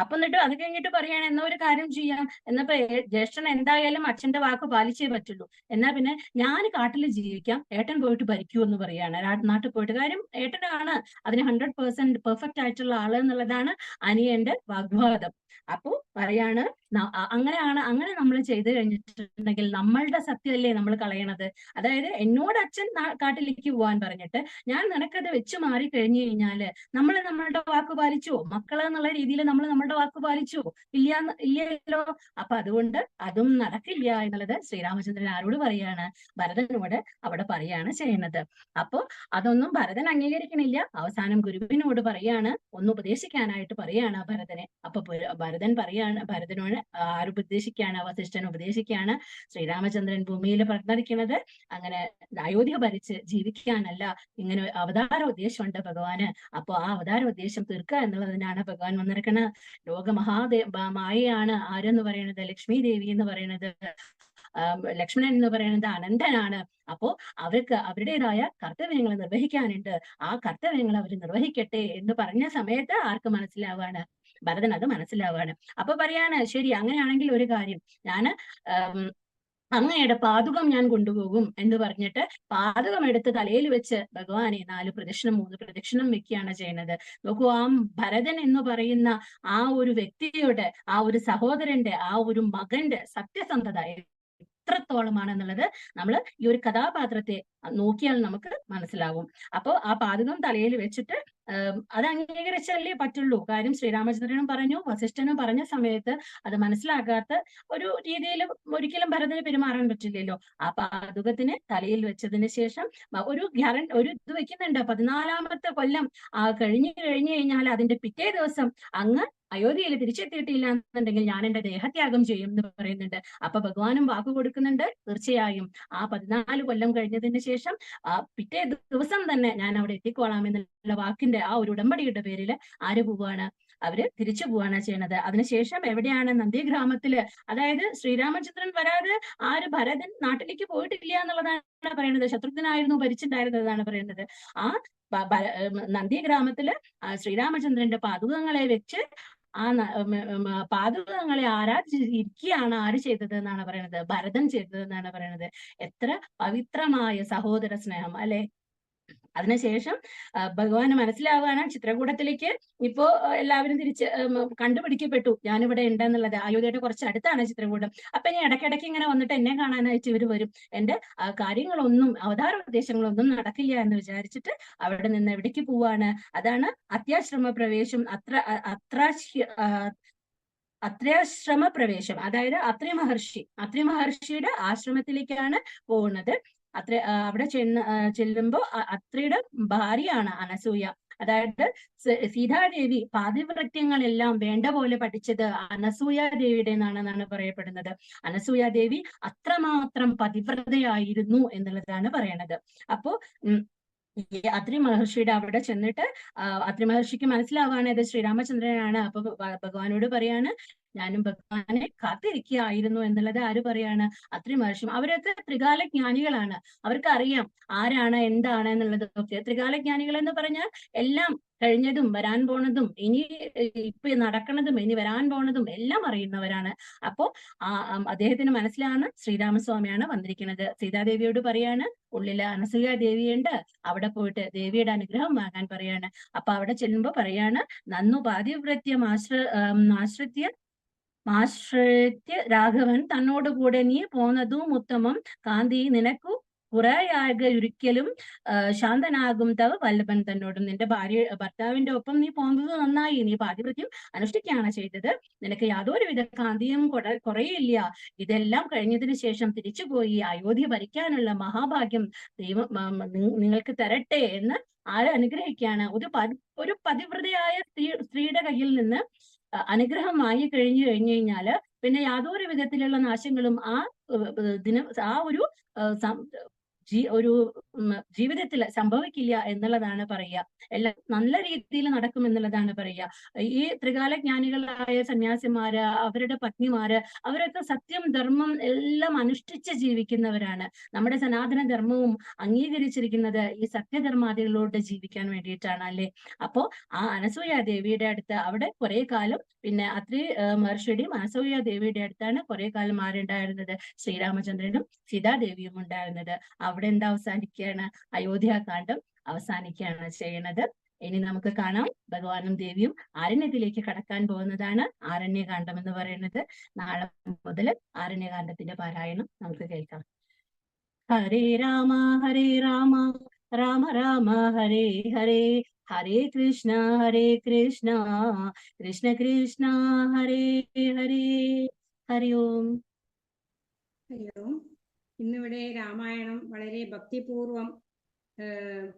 അപ്പൊ എന്നിട്ട് അത് കഴിഞ്ഞിട്ട് പറയാണ്, എന്നാ ഒരു കാര്യം ചെയ്യാം, എന്നപ്പോ ജ്യേഷ്ഠൻ എന്തായാലും അച്ഛന്റെ വാക്ക് പാലിച്ചേ പറ്റുള്ളൂ, എന്നാ പിന്നെ ഞാൻ കാട്ടിൽ ജീവിക്കാം, ഏട്ടൻ പോയിട്ട് ഭരിക്കൂ എന്ന് പറയാണ്. നാട്ടിൽ പോയിട്ട്, കാര്യം ഏട്ടനാണ് അതിന് 100% പെർഫെക്റ്റ് ആയിട്ടുള്ള ആള് എന്നുള്ളതാണ് അനിയന്റെ വാഗ്വാദം. അപ്പോ പറയാണ്, അങ്ങനെ നമ്മൾ ചെയ്തു കഴിഞ്ഞിട്ടുണ്ടെങ്കിൽ നമ്മളുടെ സത്യമല്ലേ നമ്മൾ കളയണത്. അതായത് എന്നോട് അച്ഛൻ കാട്ടിലേക്ക് പോവാൻ പറഞ്ഞിട്ട് ഞാൻ നിനക്കത് വെച്ച് മാറി കഴിഞ്ഞു കഴിഞ്ഞാല് നമ്മൾ നമ്മളുടെ വാക്ക് പാലിച്ചോ? മക്കള് എന്നുള്ള രീതിയിൽ നമ്മൾ നമ്മളുടെ വാക്ക് പാലിച്ചോ? ഇല്ലല്ലോ. അപ്പൊ അതുകൊണ്ട് അതും നടക്കില്ല എന്നുള്ളത് ശ്രീരാമചന്ദ്രൻ ആരോട് പറയാണ്? ഭരതനോട് അവിടെ പറയാണ് ചെയ്യുന്നത്. അപ്പോ അതൊന്നും ഭരതൻ അംഗീകരിക്കണില്ല. അവസാനം ഗുരുവിനോട് പറയാണ്, ഒന്ന് ഉപദേശിക്കാനായിട്ട് പറയാണ് ഭരതനെ. അപ്പൊ ഭരതൻ പറയാണ്, ഭരതനോട് ആരുപദേശിക്കാണ്? വസിഷ്ഠൻ ഉപദേശിക്കാണ്, ശ്രീരാമചന്ദ്രൻ ഭൂമിയിൽ പറഞ്ഞിരിക്കുന്നത് അങ്ങനെ അയോധ്യ ഭരിച്ച് ജീവിക്കാനല്ല, ഇങ്ങനെ അവതാര ഉദ്ദേശമുണ്ട് ഭഗവാന്. അപ്പൊ ആ അവതാര ഉദ്ദേശം തീർക്കുക എന്നുള്ളതിനാണ് ഭഗവാൻ വന്നിരിക്കുന്നത്. മായയാണ് ആരെന്ന് പറയുന്നത്? ലക്ഷ്മി ദേവി എന്ന് പറയുന്നത്, ലക്ഷ്മണൻ എന്ന് പറയുന്നത് അനന്തനാണ്. അപ്പോ അവർക്ക് അവരുടേതായ കർത്തവ്യങ്ങൾ നിർവഹിക്കാനുണ്ട്, ആ കർത്തവ്യങ്ങൾ അവർ നിർവഹിക്കട്ടെ എന്ന് പറഞ്ഞ സമയത്ത് ആർക്ക് മനസ്സിലാവാണ്? ഭരതൻ അത് മനസ്സിലാവാണ്. അപ്പൊ പറയാണ്, ശരി അങ്ങനെയാണെങ്കിൽ ഒരു കാര്യം, ഞാന് അങ്ങയുടെ പാതുകം ഞാൻ കൊണ്ടുപോകും എന്ന് പറഞ്ഞിട്ട് പാതുകം എടുത്ത് തലയിൽ വെച്ച് ഭഗവാനെ 4 പ്രദക്ഷിണം 3 പ്രദക്ഷിണം വെക്കുകയാണ് ചെയ്യുന്നത്. നോക്കൂ, ആ ഭരതൻ എന്ന് പറയുന്ന ആ ഒരു വ്യക്തിയുടെ, ആ ഒരു സഹോദരന്റെ, ആ ഒരു മകന്റെ സത്യസന്ധത എത്രത്തോളമാണെന്നുള്ളത് നമ്മൾ ഈ ഒരു കഥാപാത്രത്തെ നോക്കിയാൽ നമുക്ക് മനസ്സിലാവും. അപ്പോ ആ പാതുകം തലയിൽ വെച്ചിട്ട് അത് അംഗീകരിച്ചല്ലേ പറ്റുള്ളൂ. കാര്യം ശ്രീരാമചന്ദ്രനും പറഞ്ഞു, വസിഷ്ഠനും പറഞ്ഞ സമയത്ത് അത് മനസ്സിലാക്കാത്ത ഒരു രീതിയിലും ഒരിക്കലും ഭരതന് പെരുമാറാൻ പറ്റില്ലല്ലോ. ആ പാതുകത്തിന് തലയിൽ വെച്ചതിന് ശേഷം ഒരു ഇത് വെക്കുന്നുണ്ട്, 14ാമത്തെ കൊല്ലം കഴിഞ്ഞു കഴിഞ്ഞാൽ അതിന്റെ പിറ്റേ ദിവസം അങ്ങ് അയോധ്യയിൽ തിരിച്ചെത്തിയിട്ടില്ല എന്നുണ്ടെങ്കിൽ ഞാൻ എന്റെ ദേഹത്യാഗം ചെയ്യും എന്ന് പറയുന്നുണ്ട്. അപ്പൊ ഭഗവാനും വാക്ക് കൊടുക്കുന്നുണ്ട്, തീർച്ചയായും ആ 14 കൊല്ലം കഴിഞ്ഞതിന് ശേഷം പിറ്റേ ദിവസം തന്നെ ഞാൻ അവിടെ എത്തിക്കോളാം എന്നുള്ള വാക്കിന്റെ ആ ഒരു ഉടമ്പടിയുടെ പേരിൽ ആര് പോവാണ്? അവര് തിരിച്ചു പോവാണ് ചെയ്യണത്. അതിനുശേഷം എവിടെയാണ്? നന്ദിഗ്രാമത്തില്. അതായത് ശ്രീരാമചന്ദ്രൻ വരാതെ ഭരതൻ നാട്ടിലേക്ക് പോയിട്ടില്ല എന്നുള്ളതാണ് പറയുന്നത്. ശത്രുഘ്നായിരുന്നു ഭരിച്ചിട്ടുണ്ടായിരുന്നതാണ് പറയുന്നത്. ആ നന്ദിഗ്രാമത്തില് ശ്രീരാമചന്ദ്രന്റെ പാതുകങ്ങളെ വെച്ച് ആ പാതുകങ്ങളെ ആരാധിച്ചിരിക്കുകയാണ് ആര് ചെയ്തത് എന്നാണ് പറയുന്നത്? ഭരതൻ ചെയ്തത് എന്നാണ് പറയുന്നത്. എത്ര പവിത്രമായ സഹോദര സ്നേഹം അല്ലെ? അതിനുശേഷം ഭഗവാന് മനസ്സിലാവുകയാണ്, ചിത്രകൂടത്തിലേക്ക് ഇപ്പോ എല്ലാവരും തിരിച്ച് കണ്ടുപിടിക്കപ്പെട്ടു ഞാനിവിടെ ഉണ്ടെന്നുള്ളത്. അയോധ്യയുടെ കുറച്ച് അടുത്താണ് ചിത്രകൂടം. അപ്പൊ ഇനി ഇടയ്ക്കിടയ്ക്ക് ഇങ്ങനെ വന്നിട്ട് എന്നെ കാണാനായിട്ട് ഇവർ വരും, എന്റെ കാര്യങ്ങളൊന്നും അവതാര ഉദ്ദേശങ്ങളൊന്നും നടക്കില്ല എന്ന് വിചാരിച്ചിട്ട് അവിടെ നിന്ന് എവിടേക്ക് പോവാണ്? അതാണ് അത്യാശ്രമ പ്രവേശം. അത്രാശ്രമ പ്രവേശം, അതായത് അത്രി മഹർഷിയുടെ ആശ്രമത്തിലേക്കാണ് പോകുന്നത്. അവിടെ ചെല്ലുമ്പോ അത്രിയുടെ ഭാര്യയാണ് അനസൂയ. അതായത് സീതാദേവി പാതിവ്രത്യങ്ങളെല്ലാം വേണ്ട പോലെ പഠിച്ചത് അനസൂയാദേവിയുടെ എന്നാണ് പറയപ്പെടുന്നത്. അനസൂയാദേവി അത്രമാത്രം പതിവ്രതയായിരുന്നു എന്നുള്ളതാണ് പറയണത്. അപ്പോ അത്രി മഹർഷിയുടെ അവിടെ ചെന്നിട്ട് അത്രി മഹർഷിക്ക് മനസ്സിലാവാണ് ഇത് ശ്രീരാമചന്ദ്രനാണ്. അപ്പൊ ഭഗവാനോട് പറയാണ്, ഞാനും ഭഗവാനെ കാത്തിരിക്കുകയായിരുന്നു എന്നുള്ളത് ആര് പറയാണ്? അത്രി മഹർഷി. അവരൊക്കെ ത്രികാല ജ്ഞാനികളാണ്, അവർക്ക് അറിയാം ആരാണ് എന്താണ് എന്നുള്ളതൊക്കെ. ത്രികാല ജ്ഞാനികൾ എന്ന് പറഞ്ഞാൽ എല്ലാം കഴിഞ്ഞതും വരാൻ പോണതും ഇനി ഇപ്പൊ നടക്കണതും ഇനി വരാൻ പോണതും എല്ലാം അറിയുന്നവരാണ്. അപ്പോ അദ്ദേഹത്തിന് മനസ്സിലാണ് ശ്രീരാമസ്വാമിയാണ് വന്നിരിക്കുന്നത്. സീതാദേവിയോട് പറയാണ്, ഉള്ളില് അനസൂയ ദേവിയുണ്ട്, അവിടെ പോയിട്ട് ദേവിയുടെ അനുഗ്രഹം വാങ്ങാൻ പറയാണ്. അപ്പൊ അവിടെ ചെല്ലുമ്പോ പറയാണ്, നന്നു പാതിവ്രത്യം ആശ്രിത്യ രാഘവൻ തന്നോട് കൂടെ നീ പോന്നതും ഉത്തമം, കാന്തി നിനക്കു കുറയായൊരിക്കലും ശാന്തനാകും തവ വല്ലഭൻ തന്നോടും. നിന്റെ ഭർത്താവിന്റെ ഒപ്പം നീ പോകുന്നത് നന്നായി, നീ പാതിവ്രത്യം അനുഷ്ഠിക്കുകയാണ് ചെയ്തത്, നിനക്ക് യാതൊരുവിധ കാന്തിയും കുറയില്ല. ഇതെല്ലാം കഴിഞ്ഞതിന് ശേഷം തിരിച്ചുപോയി അയോധ്യ ഭരിക്കാനുള്ള മഹാഭാഗ്യം ദൈവം നിങ്ങൾക്ക് തരട്ടെ എന്ന് ആരെ അനുഗ്രഹിക്കുകയാണ്? ഒരു പതിവ്രതയായ സ്ത്രീയുടെ കയ്യിൽ നിന്ന് അനുഗ്രഹം വാങ്ങി കഴിഞ്ഞു കഴിഞ്ഞാല് പിന്നെ യാതൊരു വിധത്തിലുള്ള നാശങ്ങളും ആ ഒരു ഒരു ജീവിതത്തിൽ സംഭവിക്കില്ല എന്നുള്ളതാണ് പറയുക. എല്ലാം നല്ല രീതിയിൽ നടക്കും എന്നുള്ളതാണ് പറയുക. ഈ ത്രികാല ജ്ഞാനികളായ സന്യാസിമാര്, അവരുടെ പത്നിമാര്, അവരൊക്കെ സത്യം ധർമ്മം എല്ലാം അനുഷ്ഠിച്ച് ജീവിക്കുന്നവരാണ്. നമ്മുടെ സനാതന ധർമ്മവും അംഗീകരിച്ചിരിക്കുന്നത് ഈ സത്യധർമാദികളോട് ജീവിക്കാൻ വേണ്ടിയിട്ടാണ് അല്ലെ. അപ്പോ ആ അനസൂയ ദേവിയുടെ അടുത്ത് അവിടെ കുറെ കാലം, പിന്നെ അത്രി മഹർഷിയുടെയും അനസൂയ ദേവിയുടെ അടുത്താണ് കുറെ കാലം ആരുണ്ടായിരുന്നത്, ശ്രീരാമചന്ദ്രനും സീതാദേവിയും ഉണ്ടായിരുന്നത്. അവിടെ എന്താ അവസാനിക്കുകയാണ്, അയോധ്യാകാന്ഡം അവസാനിക്കുകയാണ് ചെയ്യണത്. ഇനി നമുക്ക് കാണാം ഭഗവാനും ദേവിയും ആരണ്യത്തിലേക്ക് കടക്കാൻ പോകുന്നതാണ് ആരണ്യകാന്ഡം എന്ന് പറയുന്നത്. നാളെ മുതൽ ആരണ്യകാന്ഡത്തിന്റെ പാരായണം നമുക്ക് കേൾക്കാം. ഹരേ രാമ രാമ രാമ ഹരേ ഹരേ, ഹരേ കൃഷ്ണ കൃഷ്ണ കൃഷ്ണ ഹരേ ഹരേ. ഹരി ഓം. ഹലോ. ഇന്നിവിടെ രാമായണം വളരെ ഭക്തിപൂർവം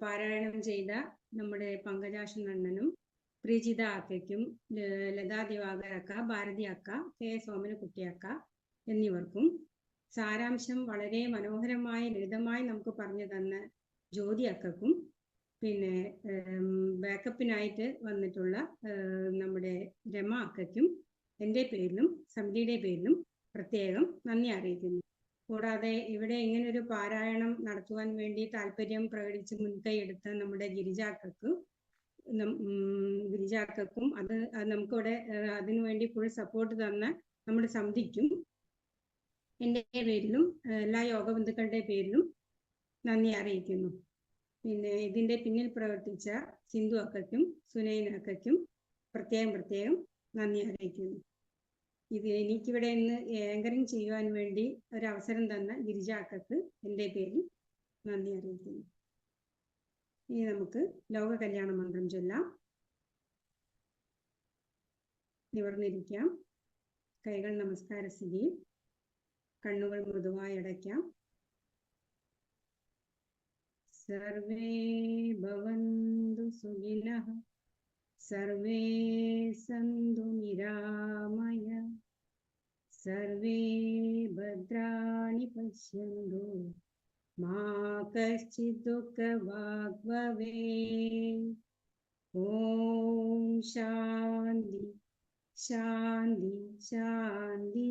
പാരായണം ചെയ്ത നമ്മുടെ പങ്കജാക്ഷൻ അണ്ണനും പ്രീജിത അക്കയ്ക്കും ലതാ ദിവാകർ അക്ക, ഭാരതി അക്ക, കെ സോമനക്കുട്ടി അക്ക എന്നിവർക്കും സാരാംശം വളരെ മനോഹരമായി ലളിതമായി നമുക്ക് പറഞ്ഞു തന്ന ജ്യോതി അക്കക്കും, പിന്നെ ബാക്കപ്പിനായിട്ട് വന്നിട്ടുള്ള നമ്മുടെ രമ അക്കയ്ക്കും എൻ്റെ പേരിലും സമിതിയുടെ പേരിലും പ്രത്യേകം നന്ദി അറിയിക്കുന്നു. കൂടാതെ ഇവിടെ ഇങ്ങനൊരു പാരായണം നടത്തുവാൻ വേണ്ടി താല്പര്യം പ്രകടിച്ച് മുൻകൈ എടുത്ത നമ്മുടെ ഗിരിജാക്കക്കും അത് നമുക്കിവിടെ അതിനുവേണ്ടി ഫുൾ സപ്പോർട്ട് തന്ന നമ്മുടെ സമിതിക്കും എൻ്റെ പേരിലും എല്ലാ യോഗബന്ധുക്കളുടെ പേരിലും നന്ദി അറിയിക്കുന്നു. പിന്നെ ഇതിൻ്റെ പിന്നിൽ പ്രവർത്തിച്ച സിന്ധു അക്കയ്ക്കും സുനൈന അക്കയ്ക്കും പ്രത്യേകം നന്ദി അറിയിക്കുന്നു. ഇത് എനിക്കിവിടെ ഇന്ന് ആങ്കറിങ് ചെയ്യുവാൻ വേണ്ടി ഒരവസരം തന്ന ഗിരിജ അക്കക്ക് എൻ്റെ പേരിൽ നന്ദി അറിയിക്കുന്നു. ഇനി നമുക്ക് ലോക കല്യാണ മന്ത്രം ചൊല്ലാം. നിവർന്നിരിക്കാം. കൈകൾ നമസ്കാര സ്ഥിതിയിൽ, കണ്ണുകൾ മൃദുവായി അടയ്ക്കാം. സർവേ ഭവന്തു സുഖിനഃ, സർവേ സന്തു നിരാമയ, സർവേ ഭദ്രാണി പശ്യന്തു, മാ കശ്ചിത് ദുഃഖഭാഗ് ഭവേത്. ഓം ശാന്തി ശാന്തി ശാന്തി.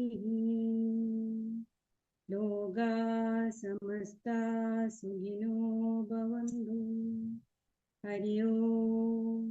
ലോകാ സമസ്താ സുഖിനോ ഭവന്തു. ഹരി ഓം.